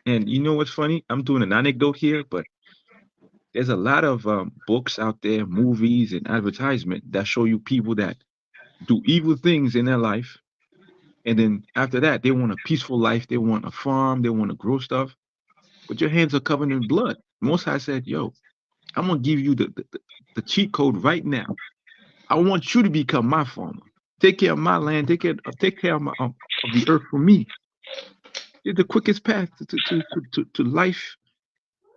And you know what's funny? I'm doing an anecdote here, but there's a lot of books out there, movies and advertisement that show you people that do evil things in their life. And then after that, they want a peaceful life. They want a farm. They want to grow stuff. but your hands are covered in blood. Most High said, yo, I'm going to give you the cheat code right now. I want you to become my farmer. Take care of my land. Take care of the earth for me. It's the quickest path to life,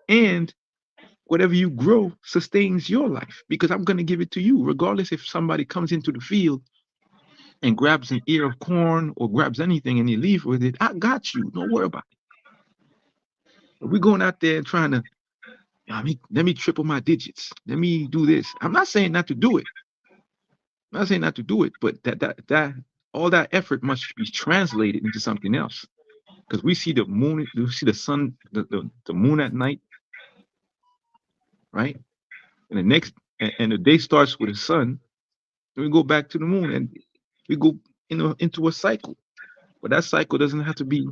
and whatever you grow sustains your life, because I'm going to give it to you, regardless if somebody comes into the field and grabs an ear of corn or grabs anything and you leave with it. I got you. Don't worry about it. But we're going out there trying to, let me triple my digits. Let me do this. I'm not saying not to do it. I'm not saying not to do it, but that all that effort must be translated into something else. Because we see the moon, we see the sun, the moon at night, right? And the day starts with the sun. Then we go back to the moon, and we go into a cycle. But that cycle doesn't have to be,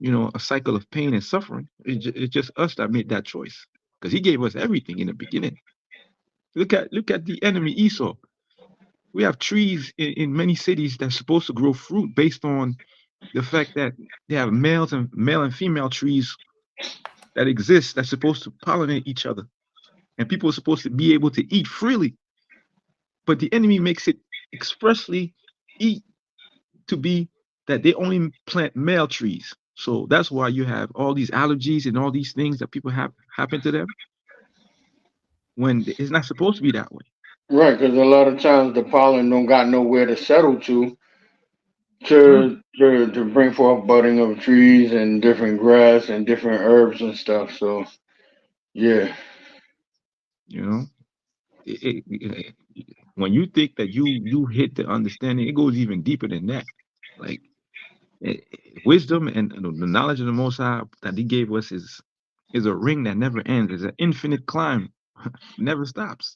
a cycle of pain and suffering. It's just us that made that choice, because he gave us everything in the beginning. Look at the enemy Esau. We have trees in many cities that's supposed to grow fruit based on the fact that they have male and female trees that exist that's supposed to pollinate each other, and people are supposed to be able to eat freely. But the enemy makes it expressly eat to be that they only plant male trees. So that's why you have all these allergies and all these things that people have happen to them, when it's not supposed to be that way. Right, because a lot of times the pollen don't got nowhere to settle to bring forth budding of trees and different grass and different herbs and stuff. So yeah. When you think that you hit the understanding, it goes even deeper than that. Like, wisdom and the knowledge of the Most High that He gave us is a ring that never ends. It's an infinite climb, never stops.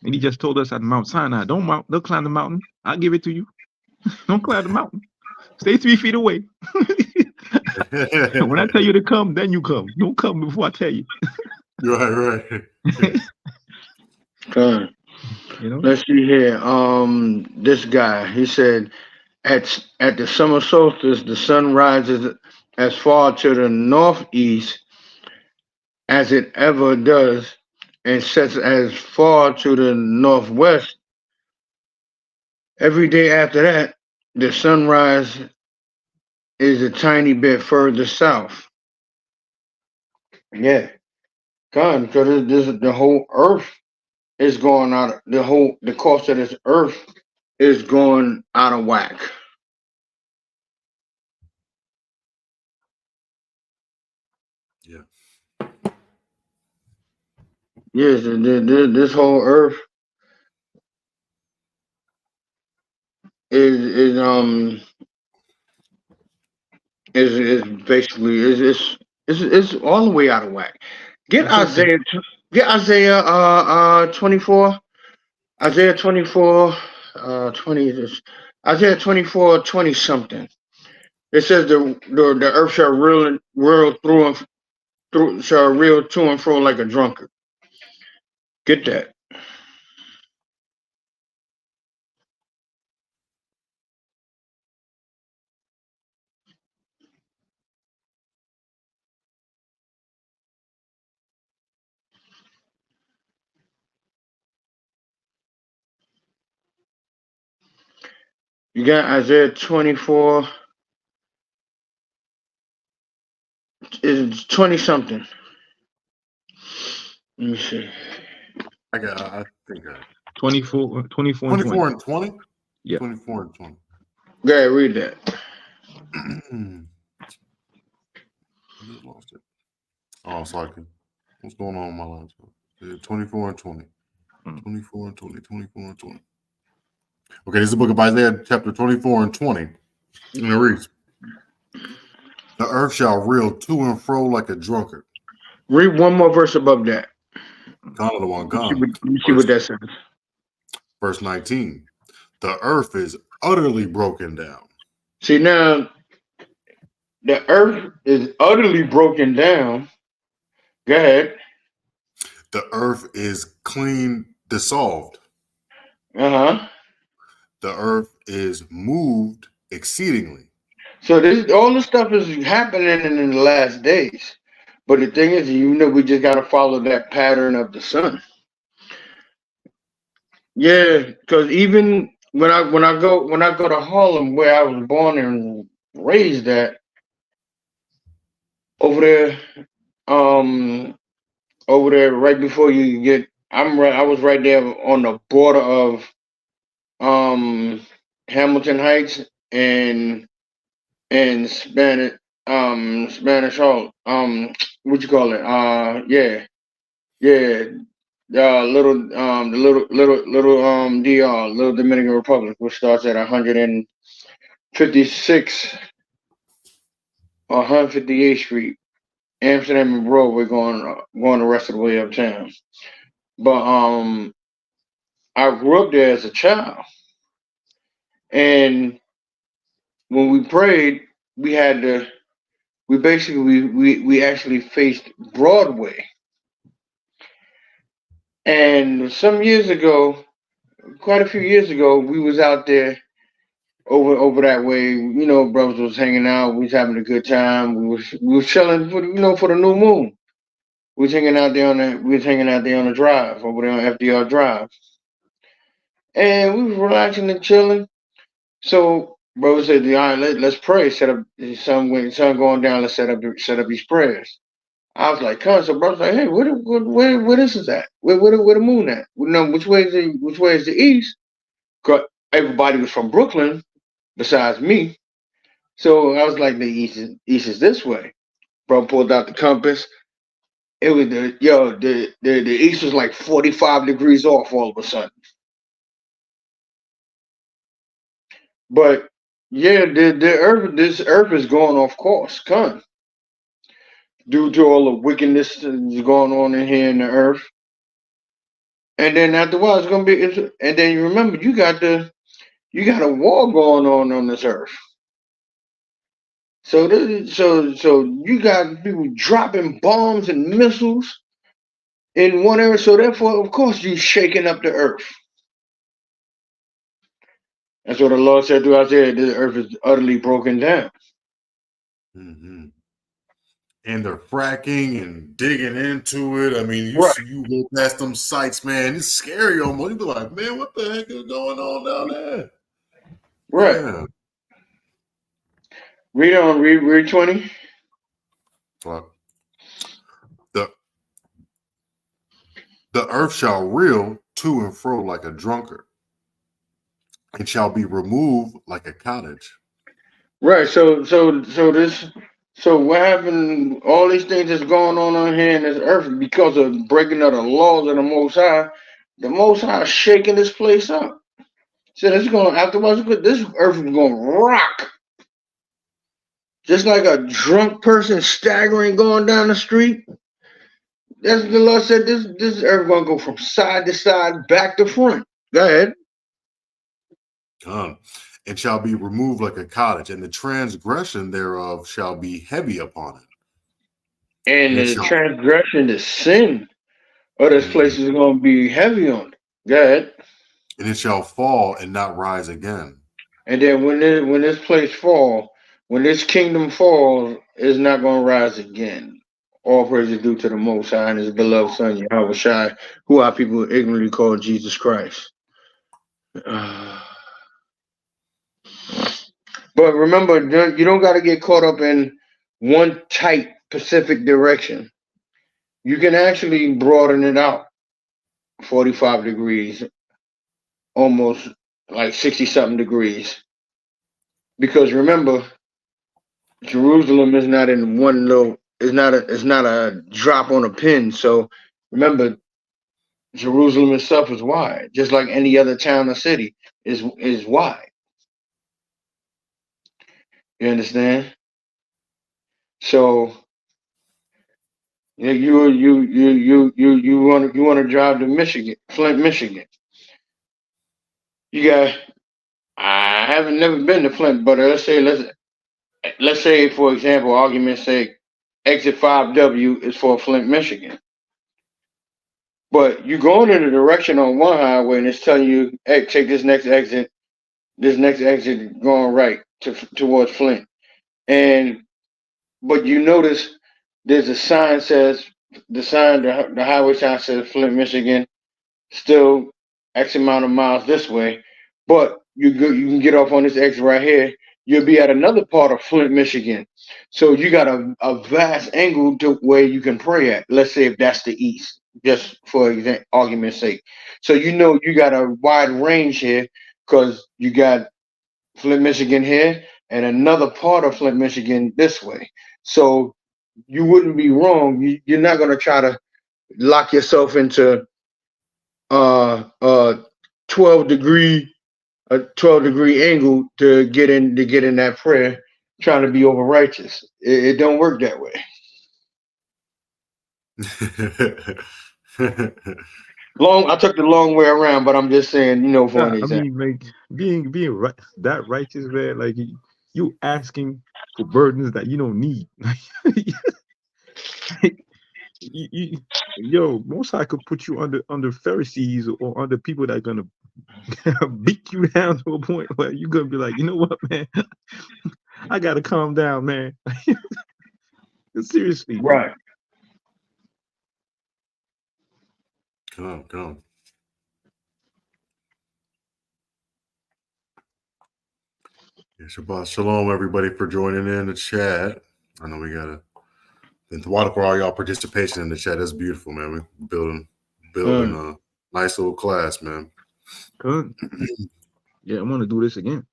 And He just told us at Mount Sinai, don't climb the mountain. I'll give it to you. Don't climb the mountain. Stay 3 feet away. When I tell you to come, then you come. Don't come before I tell you. Right. Good. Let's see here. This guy, he said, at the summer solstice, the sun rises as far to the northeast as it ever does, and sets as far to the northwest. Every day after that, the sunrise is a tiny bit further south. Yeah, God, because the whole earth is going out. The course of this earth is going out of whack. Yeah. Yes, this whole earth is basically is all the way out of whack. Get Isaiah 24. Isaiah 24 Isaiah 24 20 something. It says the earth shall reel shall reel to and fro like a drunkard. Get that. You got Isaiah 24. It's 20 something. Let me see. I think 24 and 20. 20? Yeah. 24 and 20. Go ahead, read that. I just lost it. Oh, sorry. What's going on in my life? 24 and 20. 24 and 20. 24 and 20. Okay, this is the book of Isaiah, chapter 24 and 20. And it reads, the earth shall reel to and fro like a drunkard. Read one more verse above that. God, the one God. Let me see what that says. Verse 19. The earth is utterly broken down. See, now, the earth is utterly broken down. Go ahead. The earth is clean dissolved. Uh-huh. The earth is moved exceedingly. So this all this stuff is happening in the last days. But the thing is, we just gotta follow that pattern of the sun. Yeah, because even when I go to Harlem, where I was born and raised at, over there, um, over there right before you get, I was right there on the border of um Hamilton Heights and Spanish Hall. What you call it? Yeah. Little DR, Little Dominican Republic, which starts at 156 or 158th Street, Amsterdam and Broadway, going the rest of the way uptown. But I grew up there as a child, and when we prayed, we had to. We basically we actually faced Broadway, and some years ago, quite a few years ago, we was out there over that way. Brothers was hanging out. We was having a good time. We was chilling for the new moon. We was hanging out there on the drive over there on FDR Drive, and we was relaxing and chilling. So brother said, "All right, let's pray. Set up sun going down. Let's set up these prayers." I was like, "Come." So brother's like, "Hey, where this is at? Where the moon at? No, which way is the east?" 'Cause everybody was from Brooklyn besides me. So I was like, the east is this way. Bro pulled out the compass. It was the east was like 45 degrees off all of a sudden. But yeah, this earth is going off course, due to all the wickedness that's going on in here in the earth. And then after a while, it's gonna be. And then you remember, you got a war going on this earth. So you got people dropping bombs and missiles in one area. So therefore, of course, you're shaking up the earth. That's what the Lord said to Isaiah. The earth is utterly broken down. Mm-hmm. And they're fracking and digging into it. I mean, Right. you go past them sites, man. It's scary almost. You be like, man, what the heck is going on down there? Right. Yeah. Read 20. Well, the earth shall reel to and fro like a drunkard, and shall be removed like a cottage. Right. So what happened? All these things that's going on here in this earth because of breaking of the laws of the Most High. The Most High is shaking this place up. So this afterwards. This earth is going to rock, just like a drunk person staggering going down the street. That's what the Lord said. This earth going to go from side to side, back to front. Go ahead. And shall be removed like a cottage, and the transgression thereof shall be heavy upon it. And the transgression, the sin of this place is going to be heavy on it. Go ahead. And it shall fall and not rise again. And then when this place fall, when this kingdom falls, it's not going to rise again. All praise is due to the Most High and His beloved Son, Yahweh Shai, who our people ignorantly call Jesus Christ. But remember, you don't got to get caught up in one tight specific direction. You can actually broaden it out 45 degrees, almost like 60-something degrees. Because remember, Jerusalem is not in one little, it's not a drop on a pin. So remember, Jerusalem itself is wide, just like any other town or city is wide. You understand? So you want to drive to Michigan, Flint, Michigan. I haven't never been to Flint, but let's say for example, argument's sake, exit 5W is for Flint, Michigan. But you going in a direction on one highway and it's telling you, hey, take this next exit going right towards Flint. But you notice there's a sign says the highway sign says Flint, Michigan, still X amount of miles this way. But you can get off on this exit right here. You'll be at another part of Flint, Michigan. So you got a vast angle to where you can pray at. Let's say if that's the east, just for argument's sake. So you got a wide range here because you got Flint, Michigan here and another part of Flint, Michigan this way. So you wouldn't be wrong. You're not going to try to lock yourself into 12 degree angle to get in that prayer, trying to be over righteous. It don't work that way. I took the long way around, but I'm just saying, for an example. I mean, like being right, that righteous, man, like you asking for burdens that you don't need. Most High could put you under Pharisees or under people that are gonna beat you down to a point where you're gonna be like, you know what, man, I gotta calm down, man. Seriously, right? Come on. Yeah, Shabbat Shalom, everybody, for joining in the chat. I know we gotta. And to for all y'all participation in the chat. That's beautiful, man. We're building a nice little class, man. Good. Yeah, I want to do this again.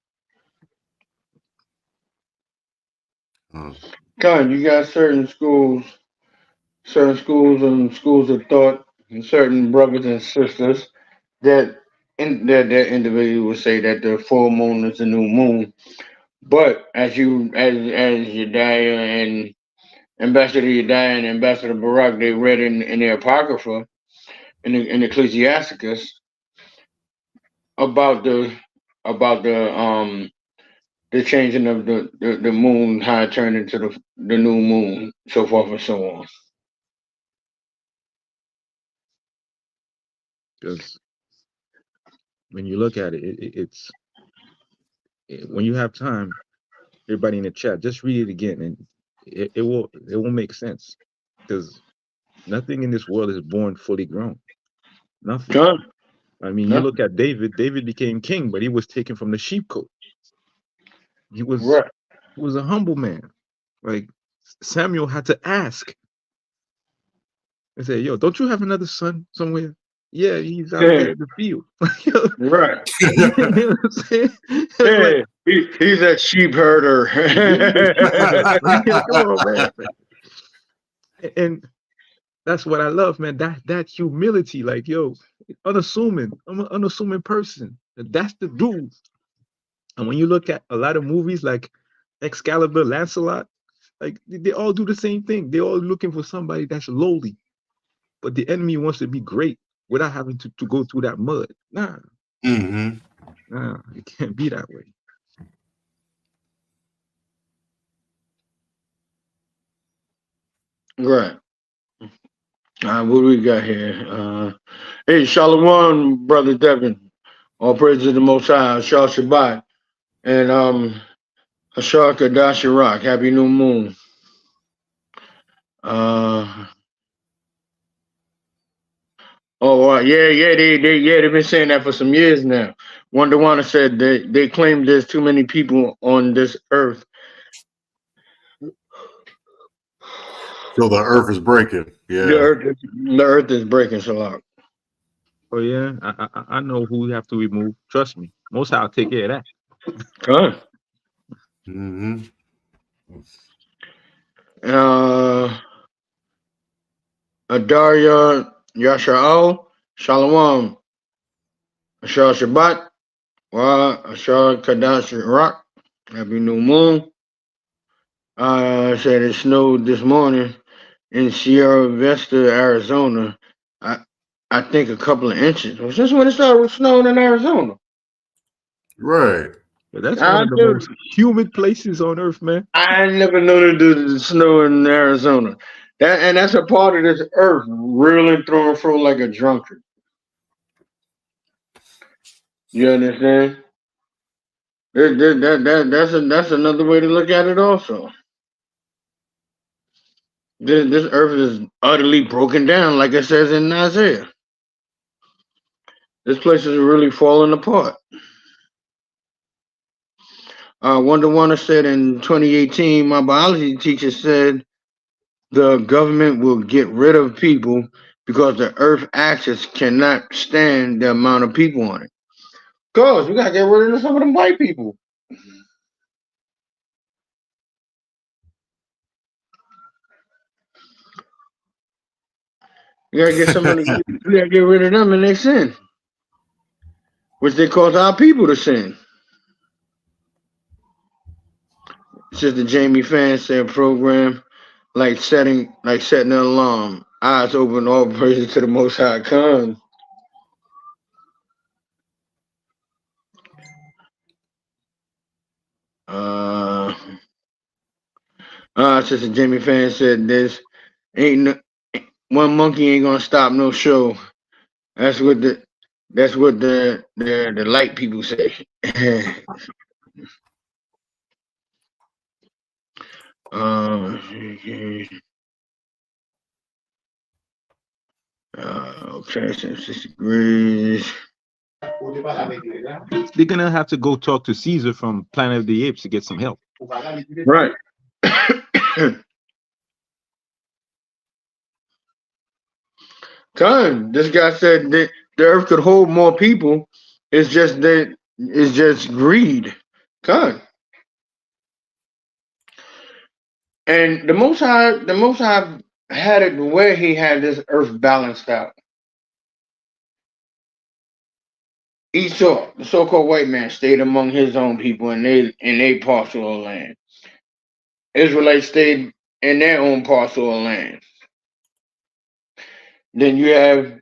You got certain schools and schools of thought, and certain brothers and sisters that individual would say that the full moon is the new moon. But as Yediah and Ambassador Yediah and Ambassador Barak, they read in the Apocrypha, in Ecclesiasticus, about the changing of the moon, how it turned into the new moon, so forth and so on. Because when you look at it's when you have time, everybody in the chat, just read it again, and it will make sense. Because nothing in this world is born fully grown. Nothing. I mean, you look at David. David became king, but he was taken from the sheepcote. He was a humble man. Like Samuel had to ask and say, "Yo, don't you have another son somewhere?" Yeah, he's out there in the field. Right. You know what I'm saying? He's a sheep herder. Come on, man. And that's what I love, man. That humility, like, yo, unassuming. I'm an unassuming person. That's the dude. And when you look at a lot of movies like Excalibur, Lancelot, like they all do the same thing. They're all looking for somebody that's lowly. But the enemy wants to be great without having to go through that mud. Nah. Mm-hmm. Nah, it can't be that way. Right. What do we got here? Hey, Shalom, Brother Devin. All praise to the Most High, Shal Shabbat. And Ashar Kadash Rock. Happy New Moon. They've been saying that for some years now. Wonderwana said they claim there's too many people on this earth. So the earth is breaking. Yeah. The earth is breaking, Shalak. Oh yeah, I know who we have to remove. Trust me. Most I'll take care of that. Good. Mm-hmm. Adaria Yasha'al, Shalom, Ashar Shabbat, Wa Ashar Kadash Rock, Happy New Moon. Said it snowed this morning in Sierra Vista, Arizona. I think a couple of inches. Well, since when it started snowing in Arizona? Right. But that's one of the most humid places on earth, man. I never known the snow in Arizona. That's a part of this earth really throwing through like a drunkard. You understand? That's another way to look at it. Also, this earth is utterly broken down, like it says in Isaiah. This place is really falling apart. Wonder said in 2018, my biology teacher said the government will get rid of people because the earth axis cannot stand the amount of people on it. Cause we gotta get rid of some of them white people. We gotta get some of them, we gotta get rid of them and they sin. Which they cause our people to sin. Sister Jamie Fan said program like setting an alarm. Eyes open, all praises to the Most High. Khan. Sister Jamie Fan said this one monkey ain't gonna stop no show. That's what the light people say. Okay, 60 degrees. They're gonna have to go talk to Caesar from Planet of the Apes to get some help. Right. Time. This guy said that the earth could hold more people. It's just greed. Time. And the Most High had it where he had this earth balanced out. Esau, the so-called white man, stayed among his own people in they parcel of land. Israelites stayed in their own parcel of land. Then you have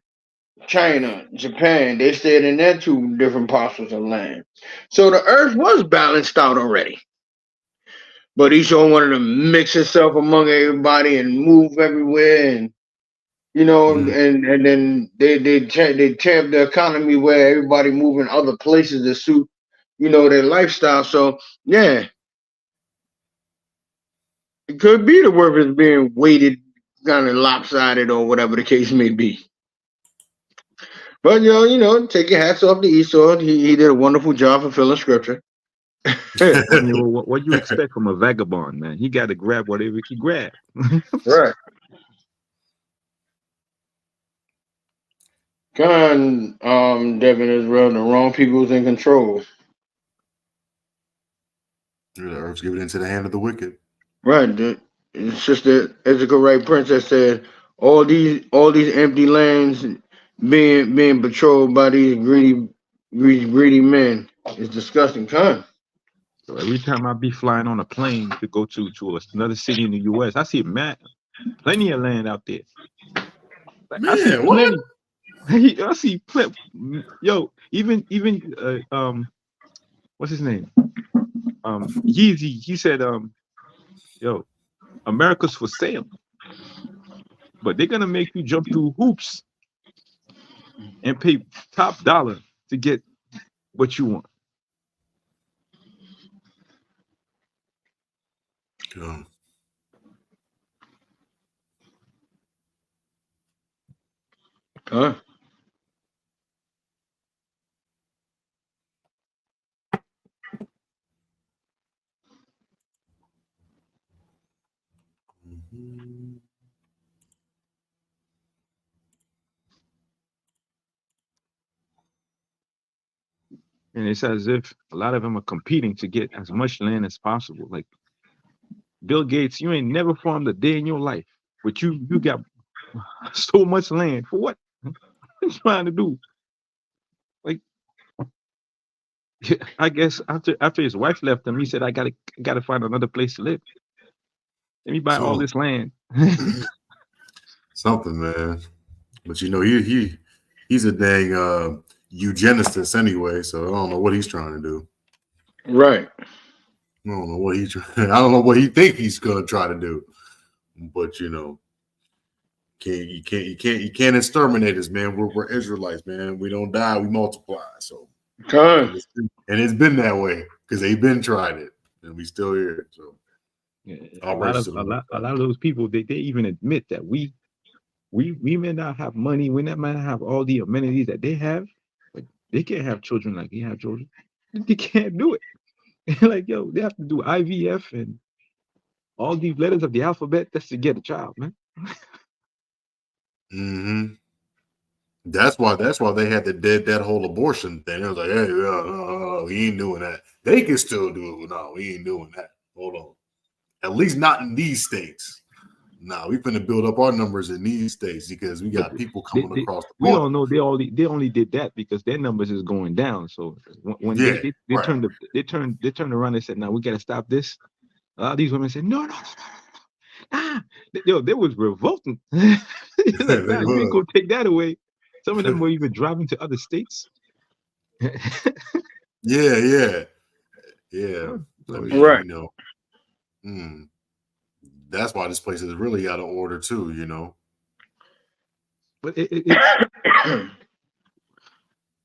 China, Japan, they stayed in their two different parcels of land. So the earth was balanced out already. But Esau wanted to mix himself among everybody and move everywhere, and and then they tamped the economy where everybody moving other places to suit, their lifestyle. So yeah, it could be the work is being weighted kind of lopsided or whatever the case may be. But take your hats off to Esau. He did a wonderful job fulfilling scripture. What you expect from a vagabond, man? He got to grab whatever he grab. Right. Devin Israel, the wrong people's in control. The earth's given into the hand of the wicked. Right. Sister Ezekiel Wright Princess said all these empty lands being patrolled by these greedy men is disgusting. So every time I be flying on a plane to go to another city in the U.S., I see plenty of land out there. Man, I see plenty. I see plenty. Yo, even what's his name? Yeezy. He said, yo, America's for sale, but they're gonna make you jump through hoops and pay top dollar to get what you want. Yeah. Huh? And it's as if a lot of them are competing to get as much land as possible. Like Bill Gates, you ain't never farmed a day in your life, but you got so much land for what? What are you trying to do? Like, I guess after his wife left him, he said, I gotta find another place to live. Let me buy all this land. Something, man. But he's a dang eugenicist anyway, so I don't know what he's trying to do. Right. I don't know what he think he's gonna try to do. But you can't exterminate us, man. We're Israelites, man. We don't die, we multiply. So and it's been that way. because they've been tried it and we still here. So Yeah, all praises to the a Most High. lot of those people, they even admit that we may not have money, we may not have all the amenities that they have, but they can't have children like they have children. They can't do it. Like, yo, they have to do IVF and all these letters of the alphabet just to get a child, man. Mm-hmm. That's why they had that whole abortion thing. It was like, hey, we ain't doing that. They can still do it. No, we ain't doing that. Hold on. At least not in these states. No, we finna build up our numbers in these states because we got people coming across the We border. don't know they only did that because their numbers is going down. So when Yeah, they right. turned around and said, now we gotta stop this. A lot of these women said, no. Yo, they was revolting. Like, They nah, you ain't was. gonna take that away. Some of them were even driving to other states. Yeah. I mean, Right. you know, that's why this place is really out of order too. You know. But it's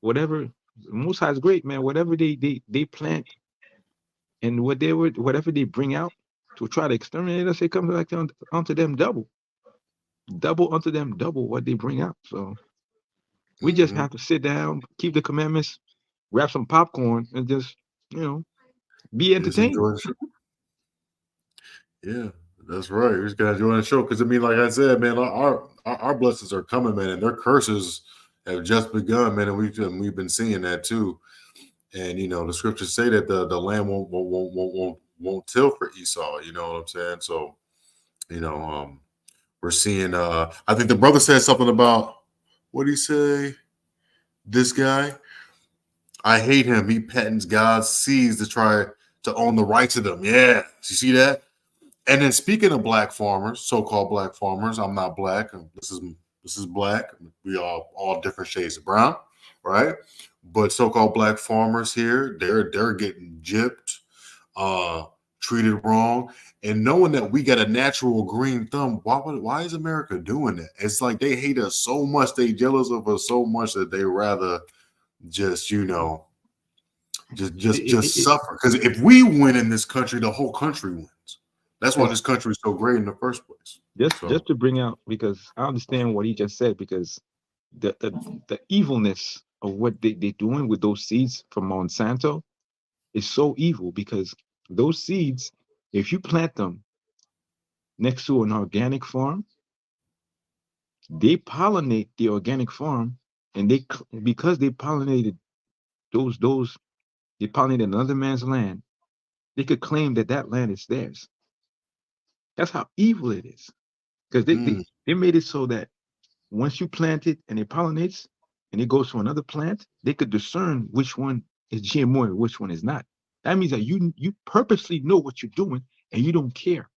whatever. Most High is great, man. Whatever they plant and whatever they bring out to try to exterminate us, it comes back onto them double unto them double what they bring out. So we just have to sit down, keep the commandments, grab some popcorn, and just be Just entertained. enjoy the show. Yeah, that's right. We just gotta enjoy the show because I mean, like I said, man, our blessings are coming, man, and their curses have just begun, man, and we've been seeing that too. And you know, the scriptures say that the land won't till for Esau. You know what I'm saying? So, you know, we're seeing. I think the brother said something about what did he say? This guy, I hate him. He patents God's seeds to try to own the rights of them. Yeah, you see that? And then speaking of black farmers, so-called black farmers, I'm not black. This is black. We all different shades of brown, right? But so-called black farmers here, they're getting gypped, treated wrong, and knowing that we got a natural green thumb. Why is America doing that? It's like they hate us so much, they jealous of us so much that they rather just just suffer. Because if we win in this country, the whole country wins. That's why this country is so great in the first place. Just to bring out, because I understand what he just said, because the evilness of what they're doing with those seeds from Monsanto is so evil, because those seeds, if you plant them next to an organic farm, they pollinate the organic farm, and because they pollinated they pollinated another man's land, they could claim that land is theirs. That's how evil it is, because they made it so that once you plant it and it pollinates and it goes to another plant, they could discern which one is GMO and which one is not. That means that you purposely know what you're doing and you don't care.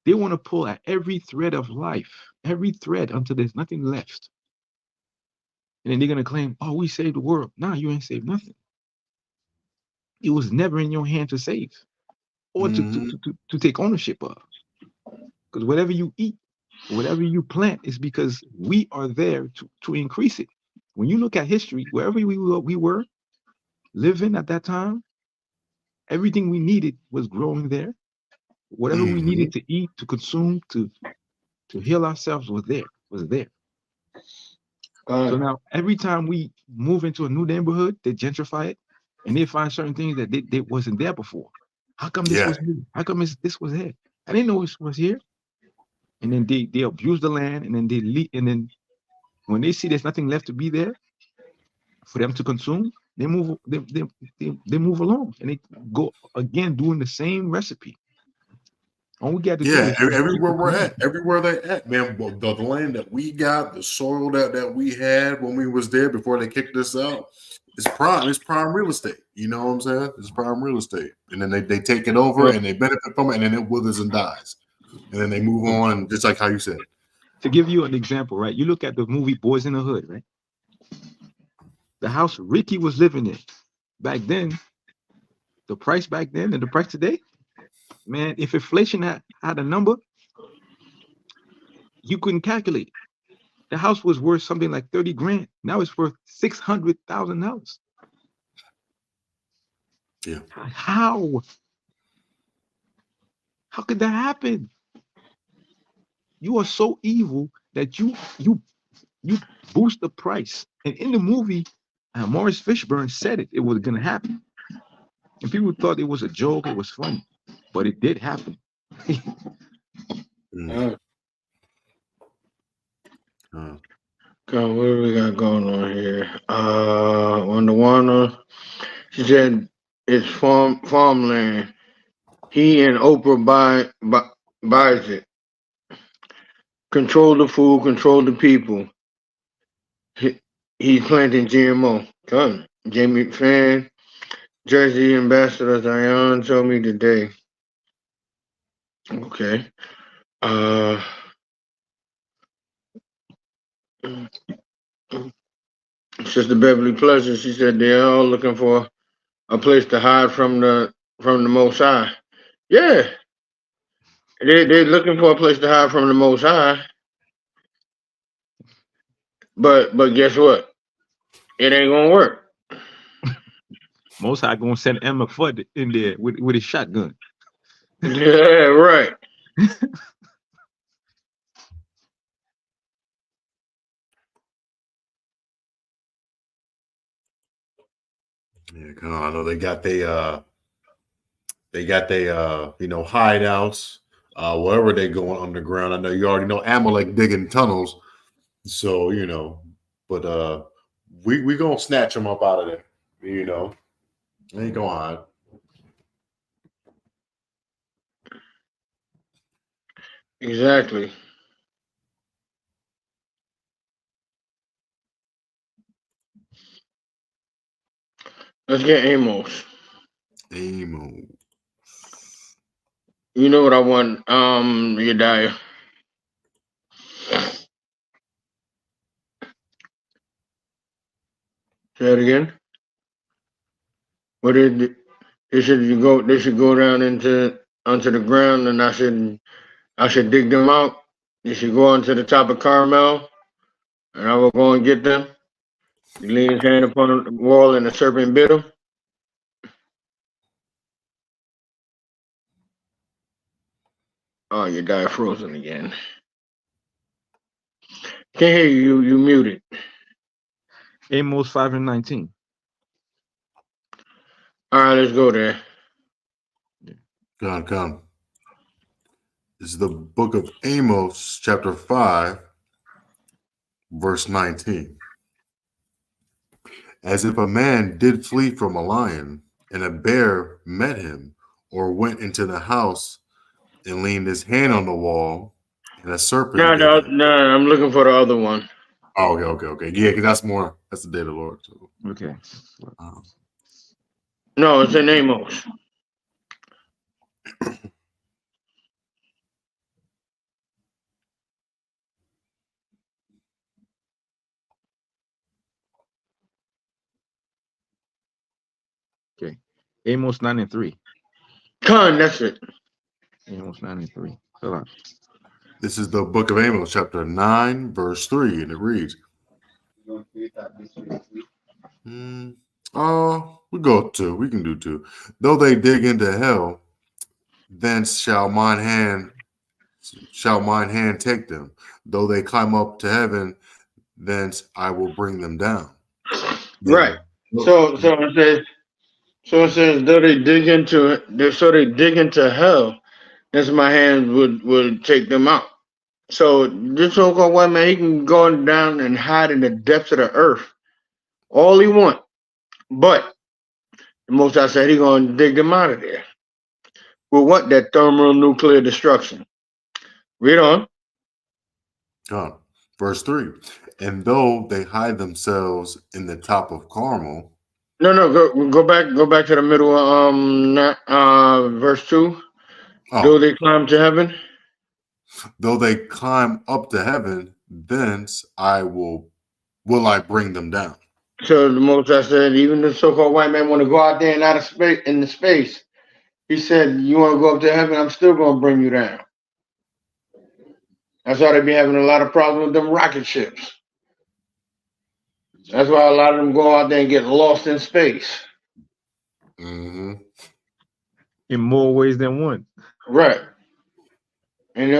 They want to pull at every thread of life, every thread until there's nothing left. And then they're going to claim, oh, we saved the world. No, you ain't saved nothing. It was never in your hand to save or to take ownership of. Because whatever you eat, whatever you plant is because we are there to increase it. When you look at history, wherever we were living at that time, everything we needed was growing there. Whatever we needed to eat, to consume, to heal ourselves was there. So now every time we move into a new neighborhood, they gentrify it and they find certain things that they wasn't there before. How come this was here? How come this was here? I didn't know this was here. And then they abuse the land, and then they leave, and then when they see there's nothing left to be there for them to consume, they move along, and they go again doing the same recipe. All we got to do is everywhere we're at, everywhere they at, man. The land that we got, the soil that we had when we was there before they kicked us out, it's prime real estate. You know what I'm saying? It's prime real estate, and then they take it over and they benefit from it, and then it withers and dies. And then they move on, just like how you said. To give you an example, right? You look at the movie Boys in the Hood, right? The house Ricky was living in back then, the price back then and the price today, man, if inflation had a number, you couldn't calculate it. The house was worth something like 30 grand. Now it's worth $600,000. Yeah. How? How could that happen? You are so evil that you boost the price. And in the movie, Morris Fishburne said it was gonna happen. And people thought it was a joke, it was funny. But it did happen. Mm. God, what do we got going on here? Wonder Woman. She said it's farmland. He and Oprah buys it. Control the food, control the people. He's planting GMO. Come, Jamie Fan, Jersey Ambassador Zion told me today. Okay. Sister Beverly Pleasure, she said they're all looking for a place to hide from the Most High. Yeah, they're looking for a place to hide from the Most High. But guess what? It ain't gonna work. Most High gonna send Emma Fudd in there with his shotgun. Yeah, right. Yeah, come on. I know they got they hideouts, wherever they going underground. I know you already know Amalek digging tunnels, so but we gonna snatch them up out of there. They ain't gonna hide. Exactly. Let's get Amos. Amos. You know what I want, Yediah. Say it again. What did they should go? They should go down onto the ground, and I should dig them out. They should go onto the top of Carmel, and I will go and get them. He leaned his hand upon the wall, and the serpent bit him. Oh, Yediah frozen again. Can't hear you. You muted. Amos 5:19. All right, let's go there. Come. This is the book of Amos, chapter 5, verse 19. As if a man did flee from a lion, and a bear met him, or went into the house and leaned his hand on the wall, and a serpent. No, I'm looking for the other one. Oh, okay. Yeah, because that's the day of the Lord. So. Okay. No, it's in Amos. Okay. Amos 9:3. That's it. Amos 9:3. This is the book of Amos, chapter 9, verse 3, and it reads. We can do 2. Though they dig into hell, thence shall mine hand take them. Though they climb up to heaven, thence I will bring them down. Right. So it says though they dig into hell, thence my hand would take them out. So this so-called white man, he can go down and hide in the depths of the earth all he want, but the Most High said he gonna dig them out of there. With what? That thermonuclear destruction. Read on. Verse 3. And though they hide themselves in the top of Carmel. No, go back to the middle of verse 2. Though they climb to heaven. Though they climb up to heaven, thence will I bring them down. So the Most High said, even the so-called white man want to go out there and out of space in the space. He said, you want to go up to heaven, I'm still going to bring you down. That's why they be having a lot of problems with them rocket ships. That's why a lot of them go out there and get lost in space. Mm-hmm. in more ways than one. Right. And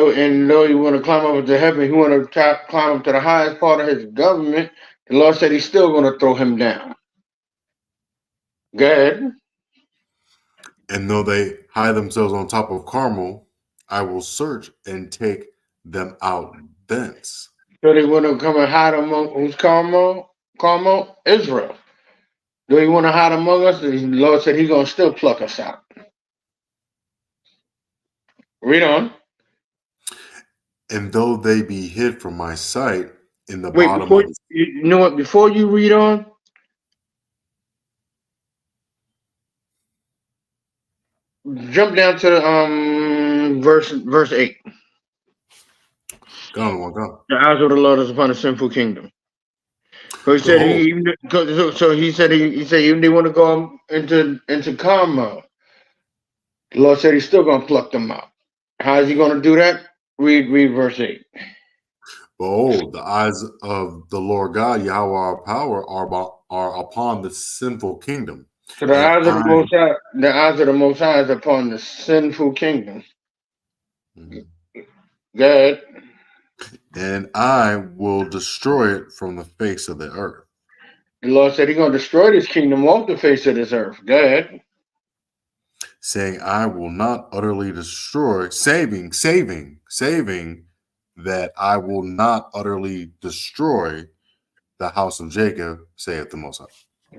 though he want to climb up to heaven, he want to climb up to the highest part of his government. The Lord said he's still going to throw him down. Go ahead. And though they hide themselves on top of Carmel, I will search and take them out thence. So they want to come and hide among who's Carmel? Carmel? Israel. Do he want to hide among us? The Lord said he's going to still pluck us out. Read on. And though they be hid from my sight in the Wait, bottom before of the you know what? Before you read on, jump down to verse 8. gun, one gun. The eyes of the Lord is upon a sinful kingdom. So he said he said even they want to go into Carmel. The Lord said he's still gonna pluck them out. How is he gonna do that? Read verse 8. Behold, the eyes of the Lord God, Yahweh our power, are upon the sinful kingdom. So the eyes of the Most High is upon the sinful kingdom. Mhm. Go ahead. And I will destroy it from the face of the earth. The Lord said he's gonna destroy this kingdom off the face of this earth. Go ahead. Saying, I will not utterly destroy, saving that I will not utterly destroy the house of Jacob, saith the Most High.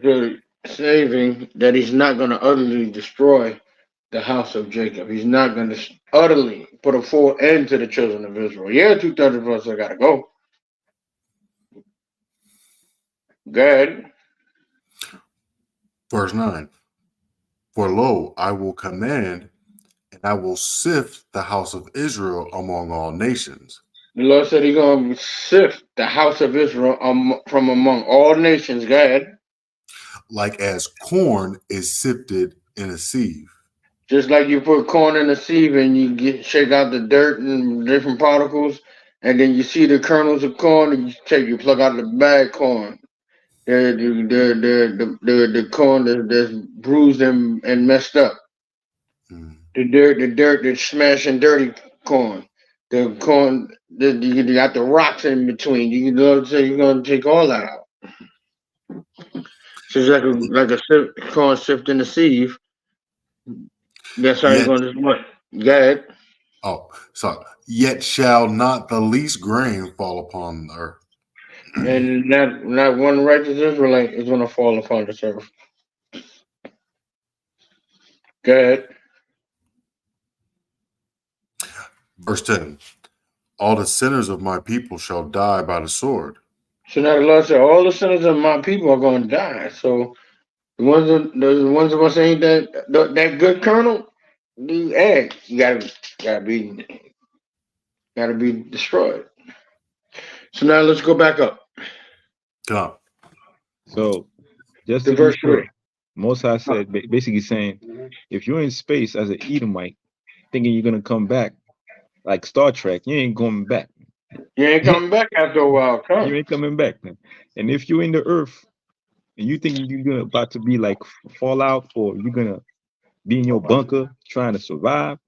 The saving that he's not gonna utterly destroy the house of Jacob. He's not gonna utterly put a full end to the children of Israel. Yeah, 2/3 of us gotta go. Go ahead. Verse 9. For lo, I will command, and I will sift the house of Israel among all nations. The Lord said he's going to sift the house of Israel from among all nations. Go ahead. Like as corn is sifted in a sieve. Just like you put corn in a sieve and you shake out the dirt and different particles, and then you see the kernels of corn, and you plug out the bad corn. The corn that's bruised and messed up. Mm. The dirt that's smashing dirty corn. The corn, you got the rocks in between. You're gonna take all that out. So it's like a corn sift in a sieve. That's how you're gonna what? Go ahead. Oh, sorry. Yet shall not the least grain fall upon the earth. And not one righteous Israelite is gonna fall upon this earth. Go ahead. Verse 10. All the sinners of my people shall die by the sword. So now the Lord said, all the sinners of my people are going to die. So the ones of us ain't that good kernel, hey, you gotta be destroyed. So now let's go back up. Come. So just To to verse be sure, 3. Most High said basically saying, if you're in space as an Edomite, thinking you're gonna come back like Star Trek, you ain't going back. You ain't coming back after a while, come. You ain't coming back, man. And if you're in the earth and you think you're gonna about to be like Fallout, or you're gonna be in your bunker trying to survive,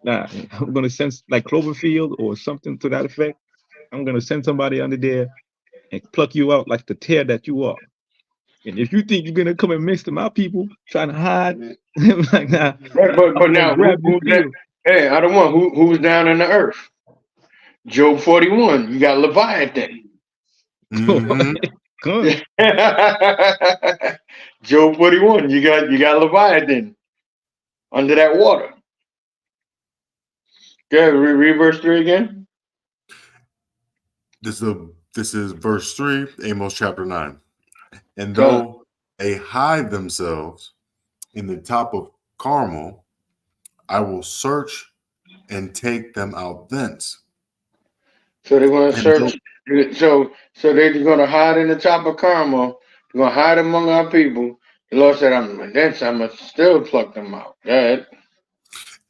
nah, I'm gonna send like Cloverfield or something to that effect. I'm gonna send somebody under there and pluck you out like the tear that you are. And if you think you're gonna come and mix to my people trying to hide, like nah, Right, but now grab this field. Hey, I don't want who's down in the earth. Job 41, you got Leviathan. Mm-hmm. Job 41, you got Leviathan under that water. Okay, read verse 3 again. This is verse 3, Amos chapter 9. And though they hide themselves in the top of Carmel, I will search and take them out thence. So they're going to search. So they're going to hide in the top of Carmel. They're going to hide among our people. The Lord said, I'm going to still pluck them out. Go ahead.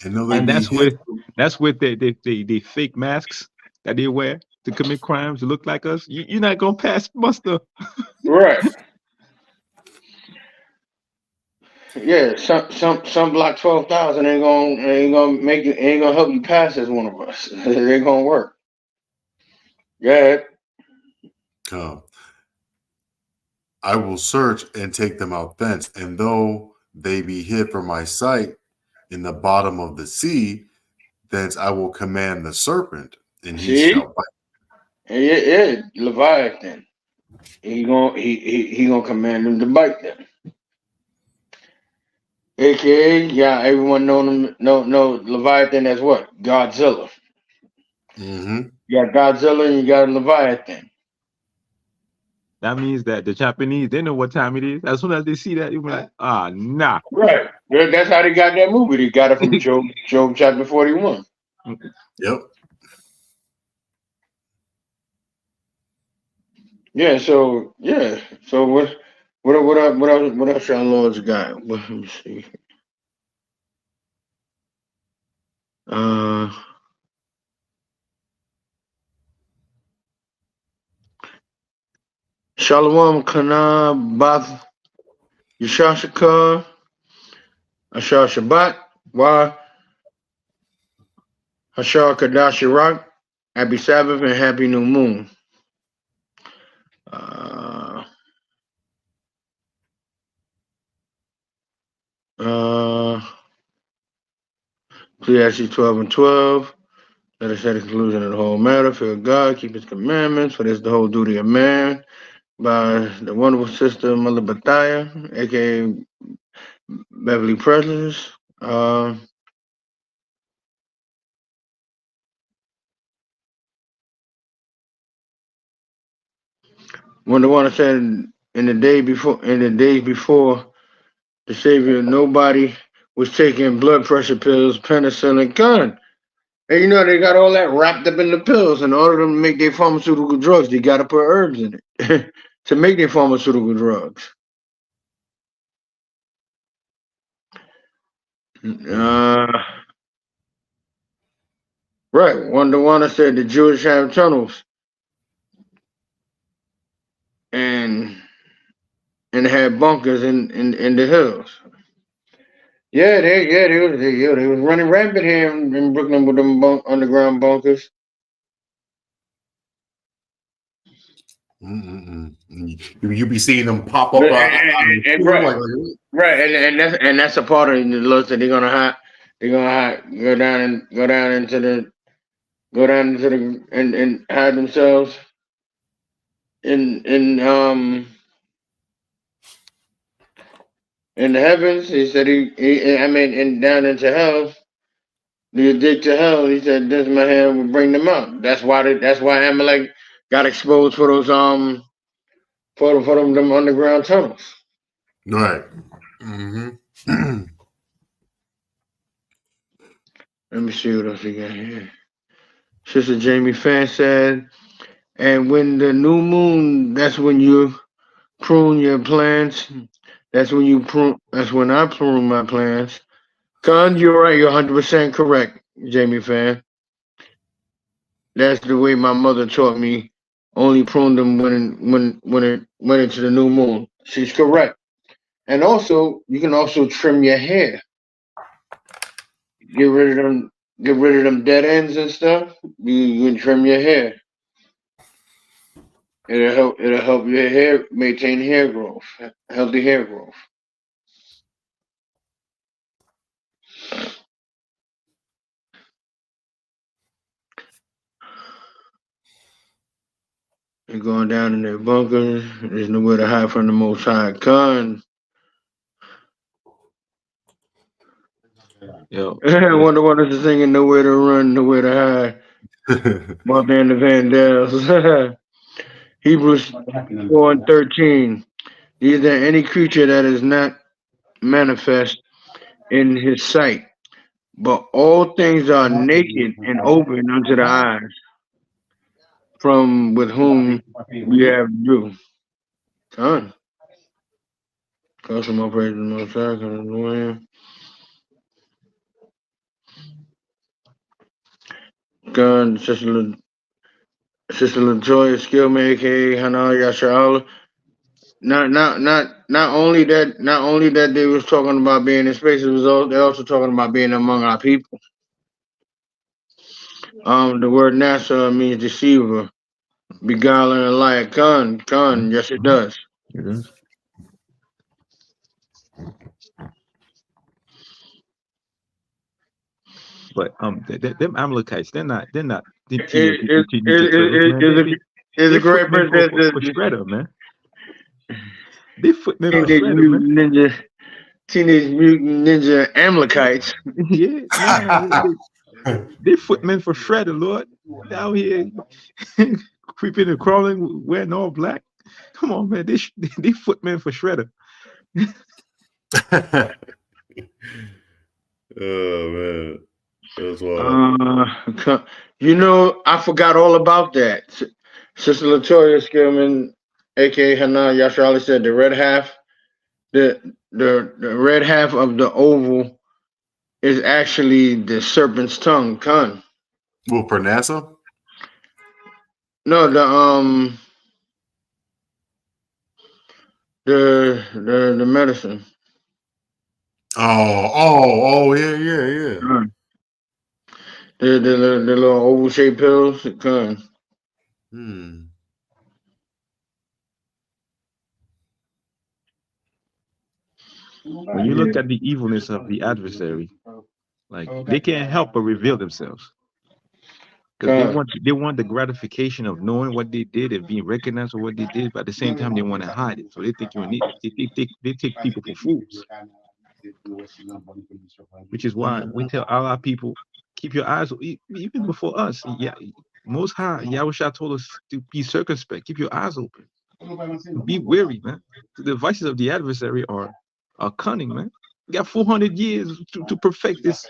And that's with the fake masks that they wear to commit crimes to look like us. You're not gonna pass muster. Right. Yeah, some block 12,000 ain't gonna help you pass as one of us. It ain't gonna work. Yeah. I will search and take them out thence, and though they be hid from my sight in the bottom of the sea, thence I will command the serpent, and he See? shall bite. Yeah, Leviathan. He gonna command him to bite them. AKA, yeah, everyone know Leviathan as what? Godzilla. Mm-hmm. You got Godzilla and you got Leviathan. That means that the Japanese, they know what time it is. As soon as they see that, you'll be like, nah. Right. That's how they got that movie. They got it from Job chapter 41. Yep. Yeah, so what else our Lord's got? Let me see. Shalom Kana Bath Yashashaka Ashar Shabbat Wa Hashar Kadashirak. Happy Sabbath and Happy New Moon. Ecclesiastes 12 and 12. Let us set a conclusion of the whole matter. Fear God, keep his commandments, for this is the whole duty of man. By the wonderful sister Mother Bathia, aka Beverly Precious. When the one said in the days before the Savior, nobody was taking blood pressure pills, penicillin, gun. And you know they got all that wrapped up in the pills. In order to make their pharmaceutical drugs, they got to put herbs in it to make their pharmaceutical drugs. Right. Wanda said the Jewish have tunnels and had bunkers in the hills. Yeah, they was running rampant here in Brooklyn with them underground bunkers. You be seeing them pop up and that's a part of the list that they're gonna go down into the and hide themselves in the heavens. He said and down into hell. You dig to hell. He said, "This my hand will bring them out." That's why Amalek got exposed for those for them underground tunnels. Right. Mm-hmm. Let me see what else we got here. Sister Jamie Fan said, "And when the new moon, that's when you prune your plants. That's when I prune my plants." Con, you're right. You're 100% correct, Jamie Fan. That's the way my mother taught me. Only prune them when it went into the new moon. She's correct. And also, you can also trim your hair. Get rid of them dead ends and stuff. You can trim your hair. It'll help your hair maintain hair growth, healthy hair growth. You're going down in their bunkers. There's nowhere to hide from the Most High. Con. Yo. Wonder what is the singing? Nowhere to run, nowhere to hide. Martha and the Vandals. Hebrews 4 and 13. Is there any creature that is not manifest in his sight, but all things are naked and open unto the eyes, from with whom we have to do. Con. Custom operating the Most High. Gun, Sister LaJoy, Skillman, aka Hana Yasha'Allah. Not only that they was talking about being in space, they also talking about being among our people. The word NASA means deceiver, beguiling, and liar. Con, yes it does. It is. But them Amalekites, they're not Teenage Turtles, man. Is They a great footmen for princess. Shredder, man. They footmen for Teenage Shredder, man. Mutant Ninja, Teenage Mutant Ninja Amalekites. Yeah, nah, they footmen for Shredder, Lord. They out here creeping and crawling, wearing all black. Come on, man. They footmen for Shredder. Oh man, that's wild. I forgot all about that. Sister Latoya Skillman, aka Hana Yashali, said the red half, the red half of the oval is actually the serpent's tongue. Con. Well, for NASA. No, the medicine. Oh, yeah. The little oval shaped pills. Con. When you look at the evilness of the adversary, like they can't help but reveal themselves. Because they want the gratification of knowing what they did and being recognized for what they did, but at the same time they want to hide it. So they think they take people for fools. Which is why we tell all our people, keep your eyes even before us. Yeah, Most High, Yahushua told us to be circumspect, keep your eyes open. Be wary, man. The devices of the adversary are cunning, man. We got 400 years to perfect this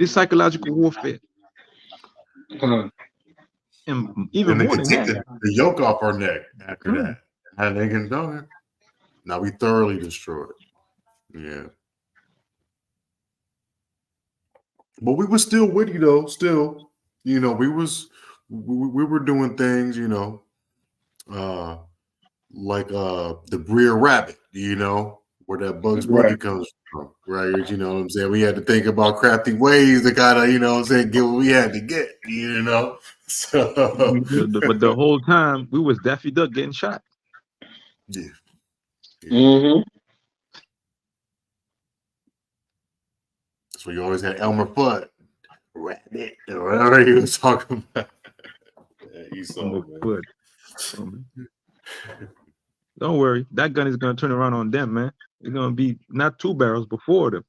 psychological warfare. And even more than take that, the yoke off our neck after that. And they can do it. Now we thoroughly destroyed. Yeah. But we were still witty though. Still, we were doing things, like the Brer Rabbit, where that Bugs Bunny comes from, right? You know what I'm saying? We had to think about crafty ways to kind of, get what we had to get, So, but the whole time we was Daffy Duck getting shot. Yeah. So you always had Elmer Fudd, Rabbit, or whatever he was talking about. Don't worry, that gun is gonna turn around on them, man. It's gonna be not 2 barrels before them.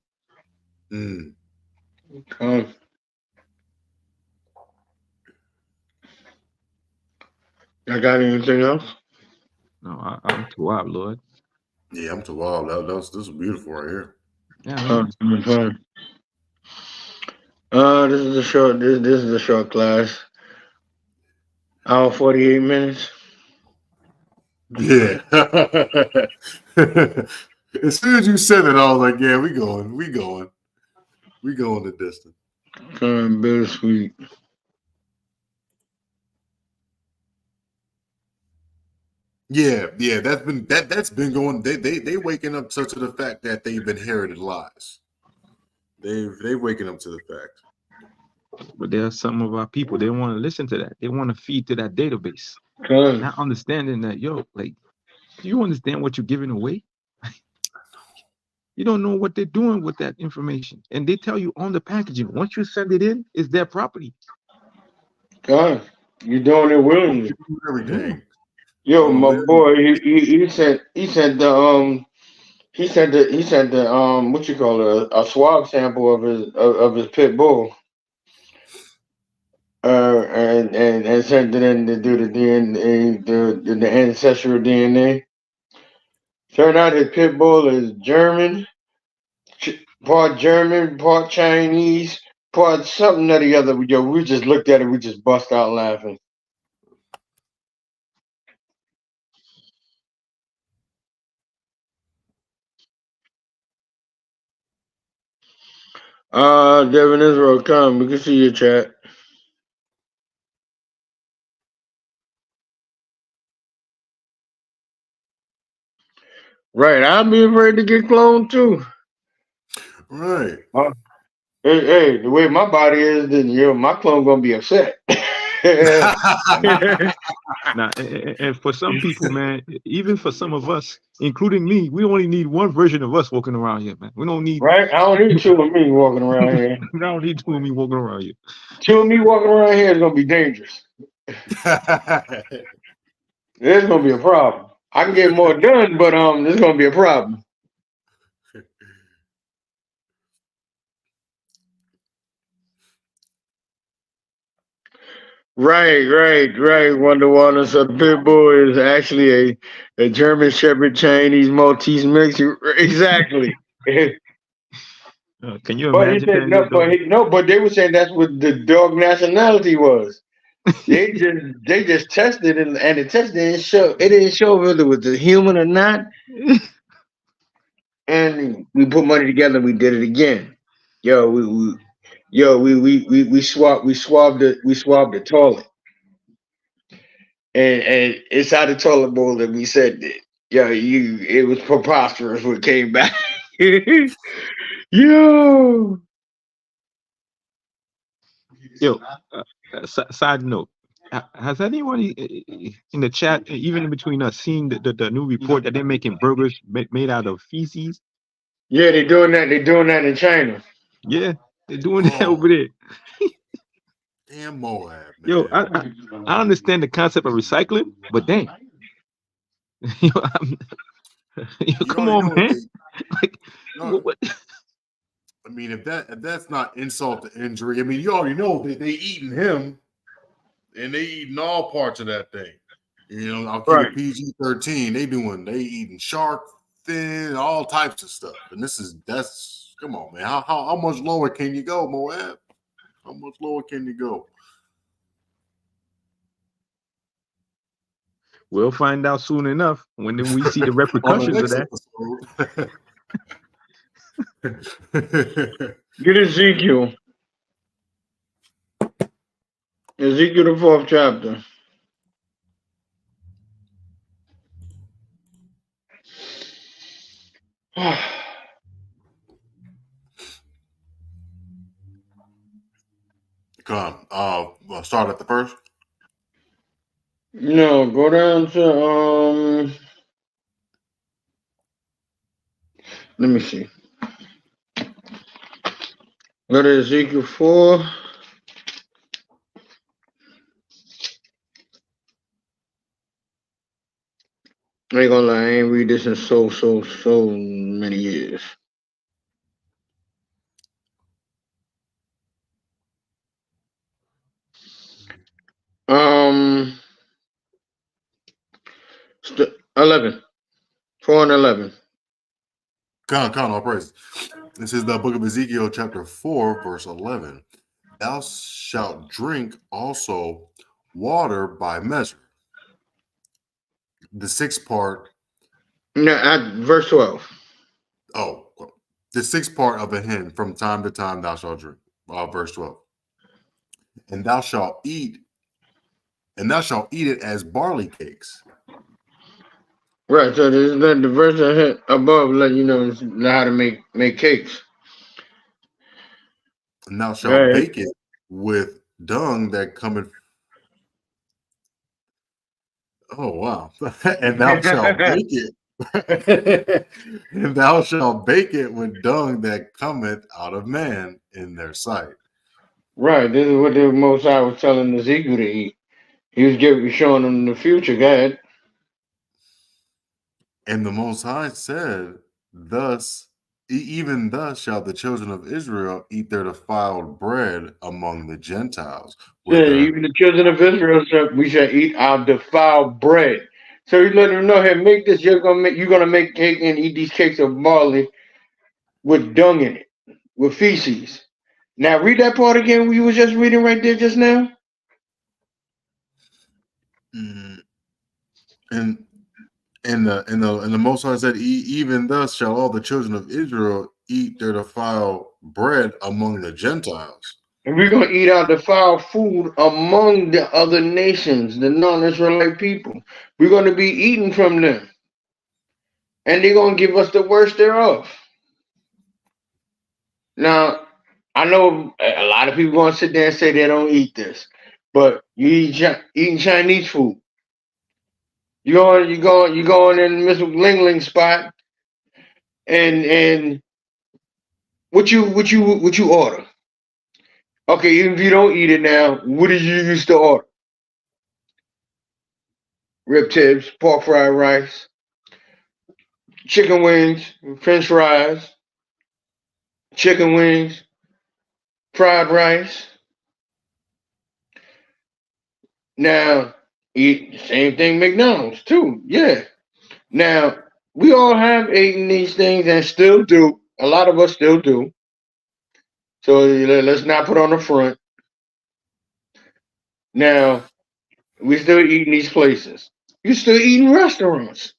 I got anything else? No, I'm too wild, Lord. Yeah, I'm too wild. This is beautiful right here. Yeah. This is a short. This is a short class. Hour 48 minutes. Yeah. As soon as you said it, I was like, "Yeah, we going the distance." Kind of bittersweet. Yeah, that's been going. They waking up to the fact that they've inherited lies. They waking up to the fact. But there are some of our people, they want to listen to that. They want to feed to that database. Not understanding that, do you understand what you're giving away? You don't know what they're doing with that information. And they tell you on the packaging, once you send it in, it's their property. God, you're doing it willingly. Everything. Yo, my boy, he said the what you call it, a swab sample of his pit bull. And sent it in to do the DNA, the ancestral DNA. Turned out his pit bull is German, part Chinese, part something or the other. Yo, we just looked at it, we just bust out laughing. Devin Israel, come. We can see your chat. Right. I'll be afraid to get cloned too. Right. Hey, the way my body is, then my clone gonna be upset. Now, and for some people, man, even for some of us, including me, we only need one version of us walking around here, man. We don't need. Right? I don't need two of me walking around here. I don't need two of me walking around here. Two of me walking around here is gonna be dangerous. There's gonna be a problem. I can get more done, but there's gonna be a problem. Right. Wonder Woman. So the pit bull is actually a German Shepherd Chinese Maltese mix. Exactly. Can you But he imagine said that? but they were saying that's what the dog nationality was. They just tested and the test didn't show whether it was a human or not. And we put money together and we did it again. We swabbed the toilet. And inside the toilet bowl that we said that, it was preposterous when it came back. Yo. Side note. Has anyone in the chat, even between us, seen the new report that they're making burgers made out of feces? Yeah, they're doing that. They're doing that in China. Yeah, they're doing that over there. Damn Moab, man. Yo, I understand the concept of recycling, but dang. Come on, man. What? I mean, if that's not insult to injury, I mean, you already know they eating him, and they eating all parts of that thing. I'll keep it PG-13. They eating shark fin, all types of stuff, and that's come on, man. How much lower can you go, Moab? How much lower can you go? We'll find out soon enough when we see the repercussions of that. Get Ezekiel. Ezekiel, the 4th chapter. Come on. Start at the first. No, go down to let me see. Go to Ezekiel 4. I ain't gonna lie, I ain't read this in so many years. Um, 11. 4 and 11. Come on, all praise. This is the book of Ezekiel, chapter 4, verse 11. Thou shalt drink also water by measure. The sixth part. No, at verse 12. Oh, the sixth part of a hin from time to time thou shalt drink. Verse 12. And thou shalt eat it as barley cakes. Right, so this is the verse I hit above, let you know how to make cakes. And thou shalt bake it with dung that cometh. Oh wow! And thou shalt bake it. And thou shalt bake it with dung that cometh out of man in their sight. Right, this is what the Most High was telling Ezekiel to eat. He was showing him the future. Go ahead. And the Most High said, "Thus, even thus shall the children of Israel eat their defiled bread among the Gentiles." Yeah, even the children of Israel we shall eat our defiled bread. So he let them know, hey, make this. You're gonna make cake and eat these cakes of barley with dung in it, with feces. Now read that part again. We was just reading right there just now. And the Most High said, even thus shall all the children of Israel eat their defiled bread among the Gentiles. And we're going to eat our defiled food among the other nations, the non-Israelite people. We're going to be eating from them. and they're gonna give us the worst thereof. Now, I know a lot of people gonna sit there and say they don't eat this, but you eating Chinese food. You going in Miss Ling Ling spot, and what you order? Okay, even if you don't eat it now, what did you used to order? Rib tips, pork fried rice, chicken wings, French fries, chicken wings, fried rice. Now, eat the same thing McDonald's too. Yeah. Now, we all have eaten these things and still do. A lot of us still do. So let's not put on the front. Now, we still eating these places. You still eating restaurants.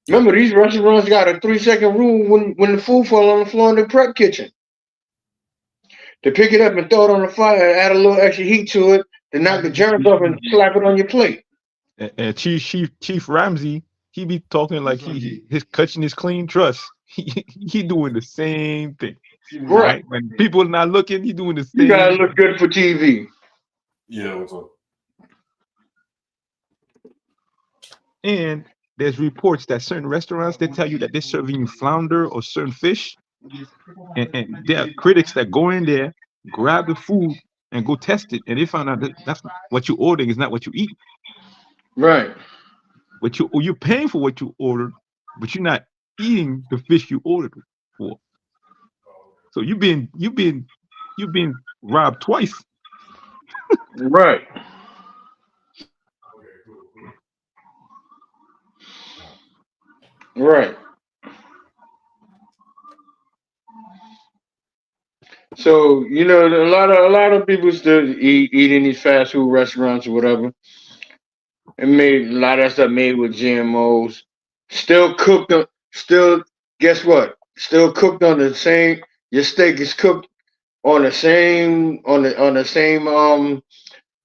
Remember, these restaurants got a 3-second rule when the food fall on the floor in the prep kitchen. To pick it up and throw it on the fire, add a little extra heat to it, to knock the germs off and slap it on your plate. And Chief Ramsey, he be talking like his kitchen is clean. Trust, he doing the same thing. Right. When people are not looking, he doing the same. You gotta look good for TV. Yeah, what's up? And there's reports that certain restaurants, they tell you that they're serving you flounder or certain fish, and there are critics that go in there, grab the food, and go test it, and they found out that that's what you're ordering is not what you eat. Right. But you're paying for what you ordered, but you're not eating the fish you ordered for. So you've been robbed twice. Right. Right. So a lot of people still eat in these fast food restaurants or whatever, and made a lot of that stuff made with GMOs. Still cooked on. Still, guess what? Still cooked on the same. Your steak is cooked on the same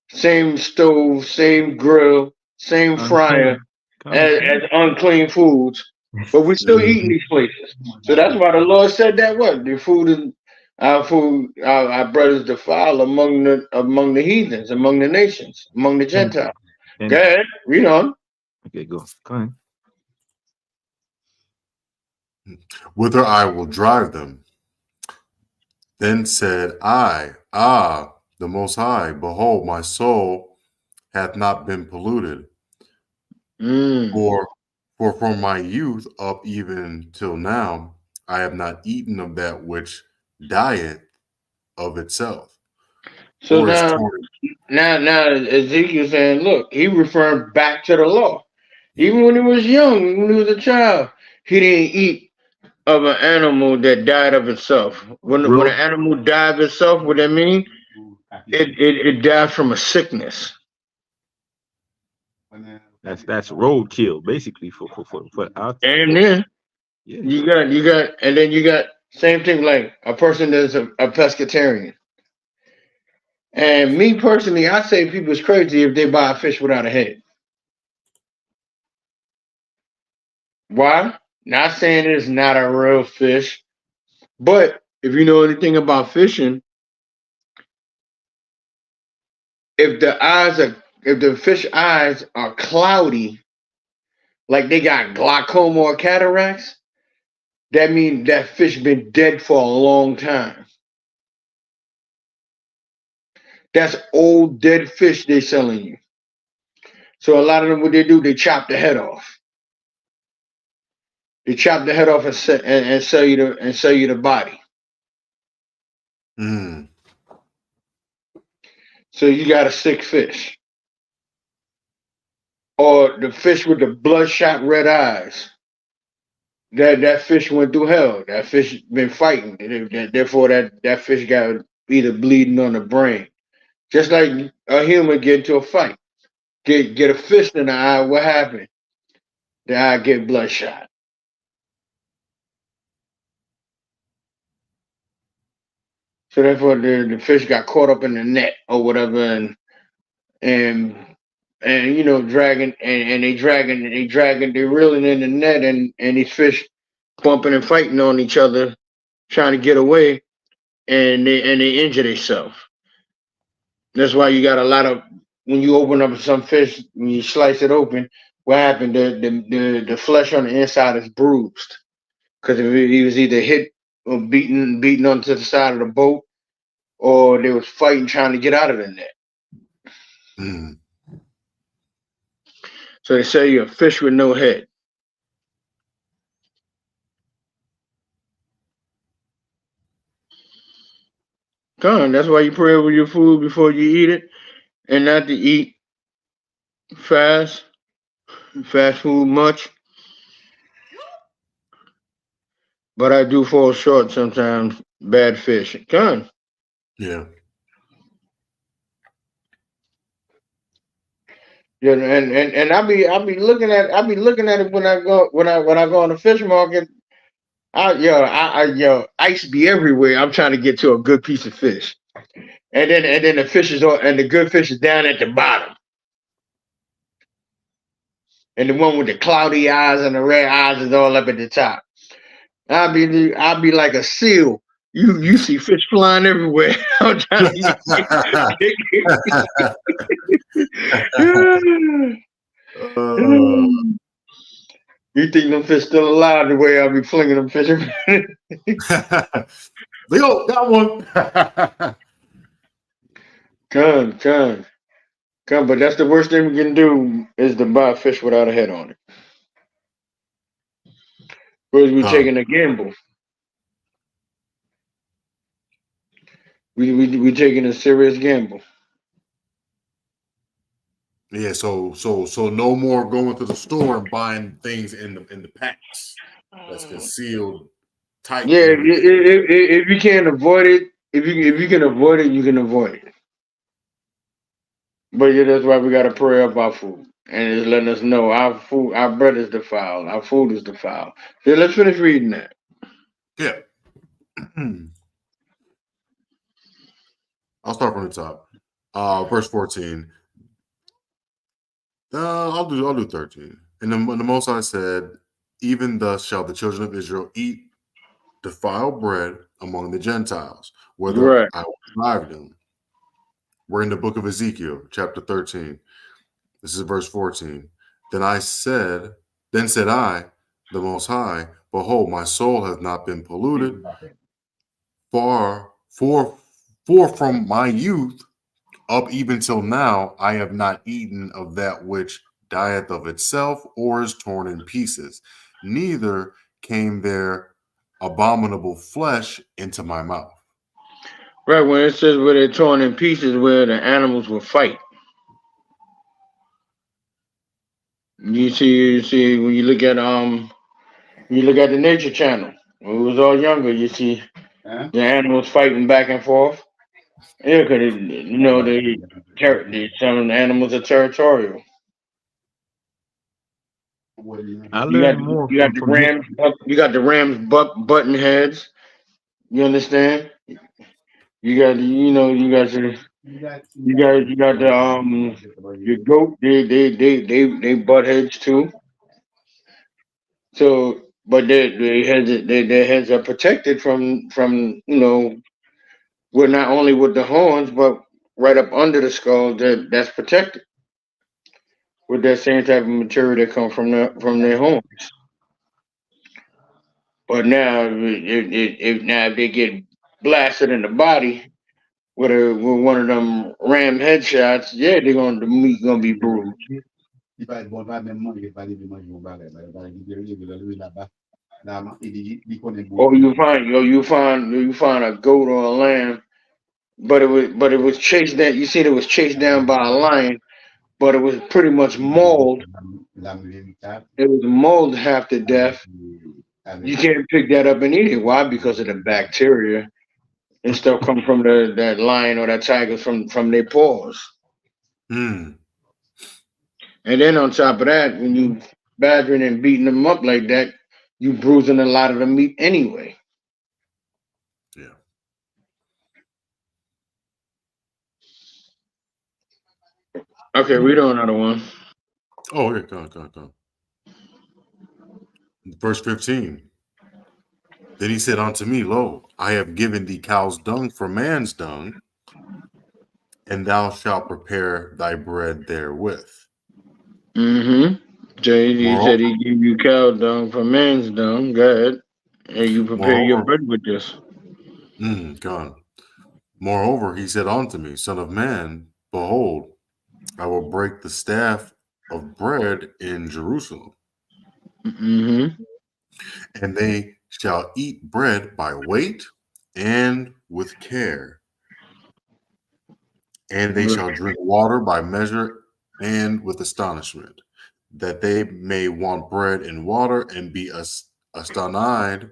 same stove, same grill, same fryer as unclean foods. But we're still eating these places. So that's why the Lord said that what? The food is our brothers defile among the heathens, among the nations, among the Gentiles. Go ahead, read on. Okay, go ahead. Whither I will drive them. Then said I, the Most High, behold, my soul hath not been polluted. For from my youth up even till now, I have not eaten of that which dieth of itself. So now Ezekiel saying, look, he referring back to the law. Even when he was young, when he was a child, he didn't eat of an animal that died of itself. When an animal died of itself, what that mean? It died from a sickness. That's roadkill, basically for our. And then you got, and then you got same thing like a person that's a pescatarian. And me personally, I say people is crazy if they buy a fish without a head. Why? Not saying it's not a real fish, but if you know anything about fishing, if the fish eyes are cloudy, like they got glaucoma or cataracts, that means that fish been dead for a long time. That's old dead fish they selling you. So a lot of them, what they do, they chop the head off. They chop the head off and sell you the body. So you got a sick fish. Or the fish with the bloodshot red eyes. That fish went through hell. That fish been fighting. Therefore, that fish got either bleeding on the brain. Just like a human get into a fight. Get a fist in the eye, what happened? The eye get bloodshot. So therefore the fish got caught up in the net or whatever and and you know, dragging and they're reeling in the net, and these fish bumping and fighting on each other, trying to get away, and they injure themselves. That's why you got a lot of when you open up some fish, when you slice it open, what happened? The flesh on the inside is bruised because he was either hit or beaten onto the side of the boat, or they was fighting trying to get out of the net. Mm. So they say you're a fish with no head. Come on, that's why you pray over your food before you eat it, and not to eat fast food much. But I do fall short sometimes. Bad fish. Come on. Yeah. Yeah, and I be looking at it when I go on the fish market. Ice be everywhere. I'm trying to get to a good piece of fish, and then the fish is and the good fish is down at the bottom, and the one with the cloudy eyes and the red eyes is all up at the top. I'll be like a seal. You see fish flying everywhere. I'm trying to You think them fish still alive the way I'll be flinging them fish? Leo, got one. Come. But that's the worst thing we can do is to buy a fish without a head on it. Whereas we taking a gamble. We taking a serious gamble. Yeah, so no more going to the store and buying things in the packs that's concealed tight. Yeah, if you can't avoid it, if you can avoid it, you can avoid it. But yeah, that's why we gotta pray up our food and it's letting us know our bread is defiled, our food is defiled. So let's finish reading that. Yeah. I'll start from the top. Verse 14. I'll do 13. And the Most High said, even thus shall the children of Israel eat defiled bread among the Gentiles, whether Right. I will drive them. We're in the book of Ezekiel, chapter 13. This is verse 14. Then said I, the Most High, behold, my soul has not been polluted, for from my youth up even till now, I have not eaten of that which dieth of itself or is torn in pieces. Neither came there abominable flesh into my mouth. Right, when it says where they're torn in pieces, where the animals will fight. You see when you look at the Nature Channel. When we was all younger, you see the animals fighting back and forth. Yeah, because some animals are territorial. I You got learned more you got the from him. rams. You got the rams button heads. You understand? You got the your goat. They butt heads too. So, but their heads are protected from we're not only with the horns, but right up under the skull that's protected with that same type of material that come from their horns. But now, if they get blasted in the body with one of them ram headshots, yeah, the meat gonna be bruised. Or you find a goat or a lamb, but it was chased down. You see, it was chased down by a lion, but it was pretty much mauled. It was mauled half to death. You can't pick that up and eat it. Why? Because of the bacteria and stuff come from that lion or that tiger from their paws. Mm. And then on top of that, when you badgering and beating them up like that, you bruising a lot of the meat anyway. Yeah. Okay, read on another one. Oh, yeah, go. Verse 15. Then he said unto me, Lo, I have given thee cow's dung for man's dung, and thou shalt prepare thy bread therewith. Mm-hmm. So he Moreover, said he give you cow dung for man's dung. Go ahead. And you prepare your bread with this. God. Moreover, he said unto me, Son of man, behold, I will break the staff of bread in Jerusalem, Mm-hmm. and they shall eat bread by weight and with care, and they shall drink water by measure and with astonishment, that they may want bread and water and be astonished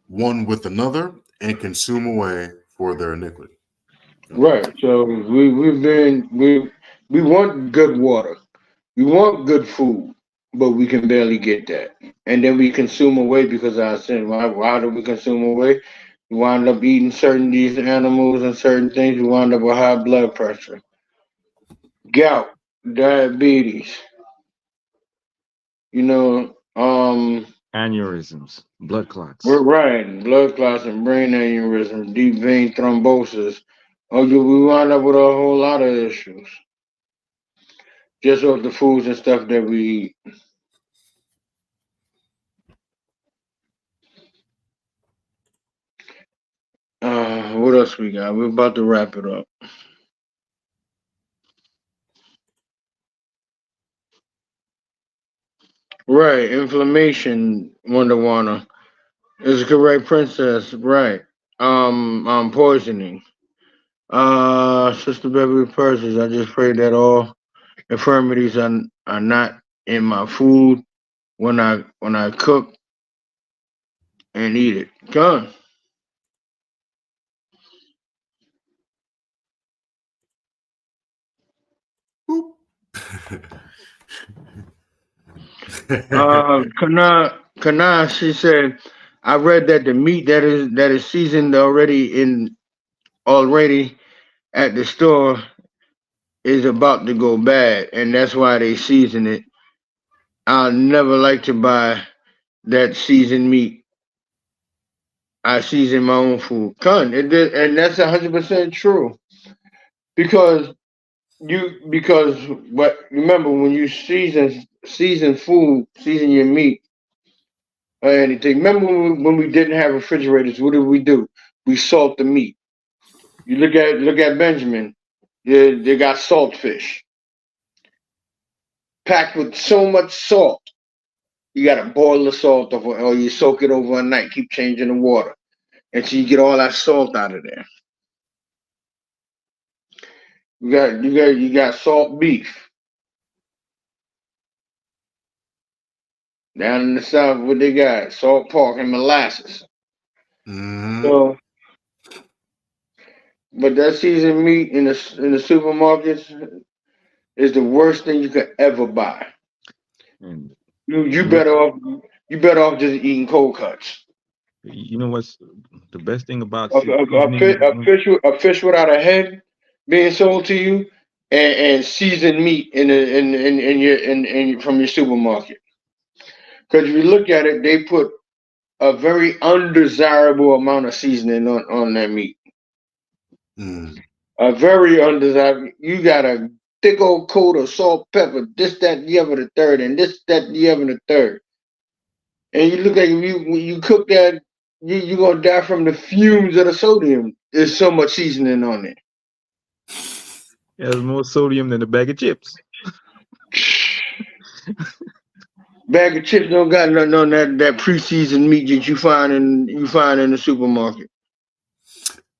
one with another and consume away for their iniquity. Right. So we want good water. We want good food, but we can barely get that. And then we consume away because of our sin. Why do we consume away? We wind up eating certain these animals and certain things. We wind up with high blood pressure, gout, diabetes. You know, Aneurysms, blood clots. we're right. Blood clots and brain aneurysm, deep vein thrombosis. Oh, we wind up with a whole lot of issues just off the foods and stuff that we eat. What else we got? We're about to wrap it up. Right, inflammation, Wonder Wanna. Is correct, Princess. Right. Poisoning. Sister Beverly Purses, I just pray that all infirmities are not in my food when I cook and eat it. Done. Kana, she said, I read that the meat that is seasoned already at the store is about to go bad, and that's why they season it. I'll never like to buy that seasoned meat. I season my own food. And that's 100% true. Because what remember when you season food, season your meat or anything. Remember when we didn't have refrigerators, what did we do? We salt the meat. You look at Benjamin. They got saltfish packed with so much salt. You gotta boil the salt over, or you soak it overnight. Keep changing the water until you get all that salt out of there. You got salt beef down in the south. What they got? Salt pork and molasses. So, but that seasoned meat in the supermarkets is the worst thing you could ever buy. And You better off just eating cold cuts. you know what's the best thing about A seasoning? fish without a head being sold to you, and seasoned meat in from your supermarket. Because if you look at it, they put a very undesirable amount of seasoning on that meat. A very undesirable. You got a thick old coat of salt, pepper, this, that, the other, the third, and this, that, the other, the third. And you look at when you cook that, you're gonna die from the fumes of the sodium. There's so much seasoning on it. There's more sodium than a bag of chips. Bag of chips don't got nothing on that pre-seasoned meat that you find in the supermarket.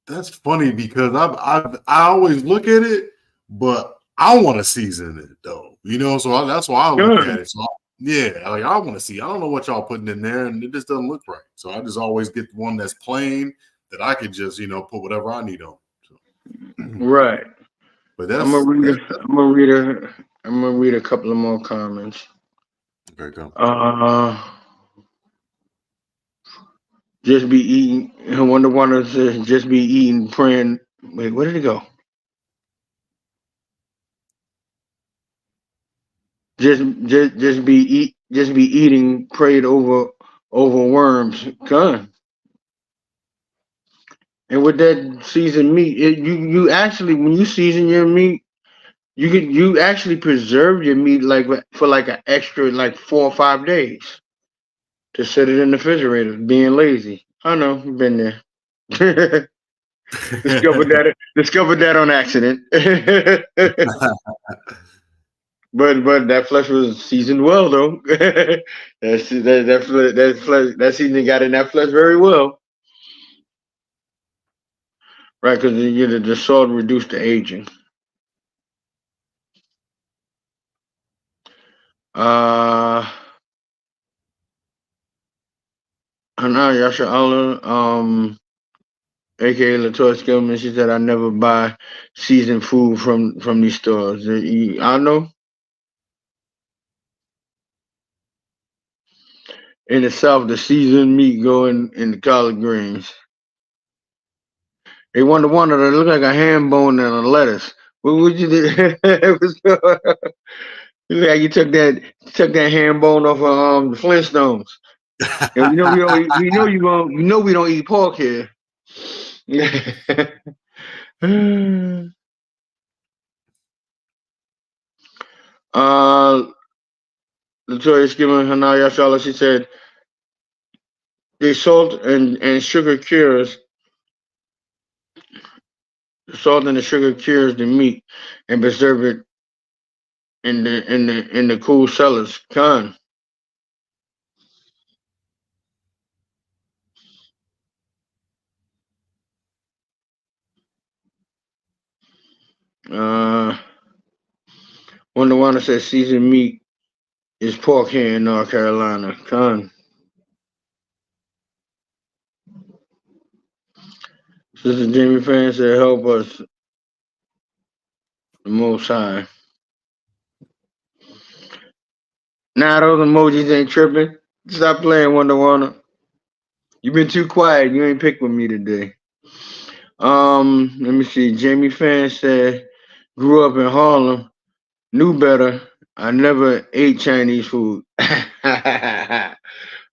That's funny because I always look at it, but I want to season it though. You know, so that's why I look at it. So yeah, like I want to see. I don't know what y'all putting in there, and it just doesn't look right. So I just always get one that's plain that I could just put whatever I need on. So. Right. But that's I'm gonna read a couple of more comments. Okay, go. Just be eating. Wonder Woman says, just be eating, praying. Wait, where did it go? just be eating prayed over worms. Con. And with that seasoned meat, you actually, when you season your meat, you actually preserve your meat like for like an extra like 4 or 5 days to set it in the refrigerator. Being lazy, I know, been there. Discovered that on accident. But that flesh was seasoned well though. That seasoning got in that flesh very well, right? Because the salt reduced the aging. Hana Yasha Allah, aka Latoya Skillman, she said I never buy seasoned food from these stores. I know. In the South, the seasoned meat go in the collard greens. They wonder that look like a ham bone and a lettuce. What would you do? It was you look like you took that ham bone off of the Flintstones. You know we don't eat pork here. Latoya Skillman Hanaya Shala, she said the salt and sugar cures the salt and the sugar cures the meat and preserve it in the cool cellars. Con. Wonder Wanda says seasoned meat is pork here in North Carolina. Con. Sister Jamie Fan said help us the Most High. Nah, those emojis ain't tripping. Stop playing, Wonder Wanda. You've been too quiet. You ain't picked with me today. Let me see. Jamie Fan said, grew up in Harlem, knew better. I never ate Chinese food.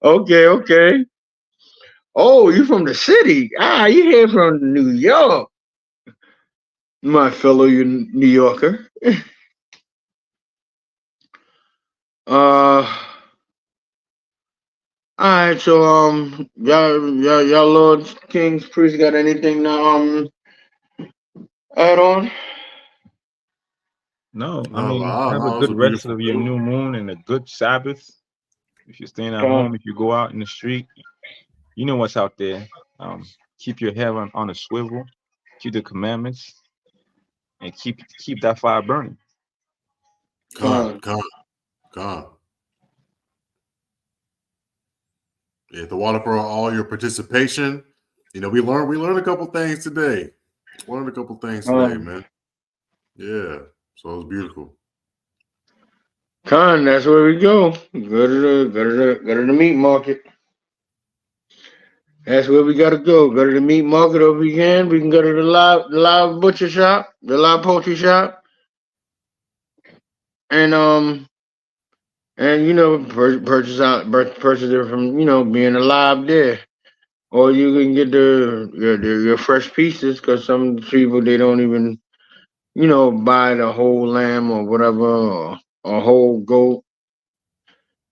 Okay. Oh, you from the city? You here from New York, my fellow New Yorker. All right, so y'all lords, kings, priests, got anything to add on? No, I No, mean, wow, have no, a it was good a rest beautiful of your day. new moon and a good Sabbath. If you're staying at home, if you go out in the street, you know what's out there. Keep your head on a swivel, keep the commandments, and keep that fire burning. Gone. Yeah, the water for all your participation. You know, we learned a couple things today. Man. Yeah, so it was beautiful. Con, that's where we go. Go to the meat market. That's where we gotta go. Go to the meat market over again. We can go to the live butcher shop, the live poultry shop, and purchase it from being alive there. Or you can get your fresh pieces because some people they don't even buy the whole lamb or whatever or a whole goat.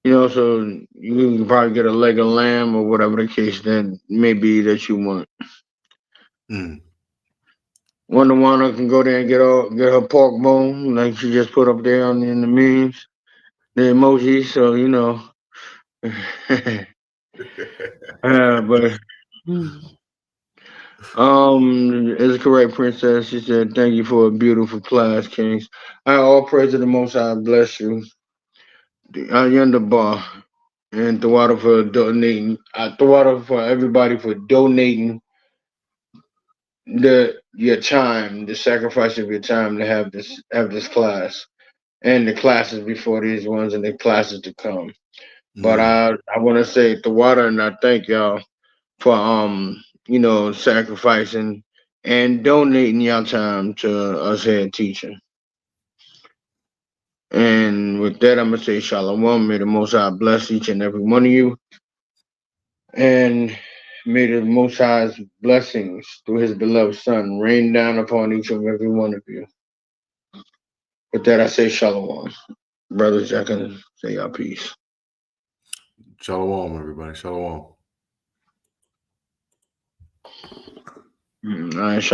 So you can probably get a leg of lamb or whatever the case then may be that you want. Wonder Woman can go there and get her pork bone like she just put up there in the memes, the emojis. So but is correct, Princess. She said, "Thank you for a beautiful class, Kings. All praise to the Most High. Bless you. Yonder bar and the water for donating. The water for everybody for donating your time, the sacrifice of your time to have this class and the classes before these ones and the classes to come. But I want to say the water and I thank y'all for sacrificing and donating your time to us here teaching. And with that, I'm gonna say shalom. May the Most High bless each and every one of you, and may the Most High's blessings through His beloved Son rain down upon each and every one of you. With that, I say shalom. Brothers, I can say y'all peace. Shalom, everybody. Shalom. All right, shalom.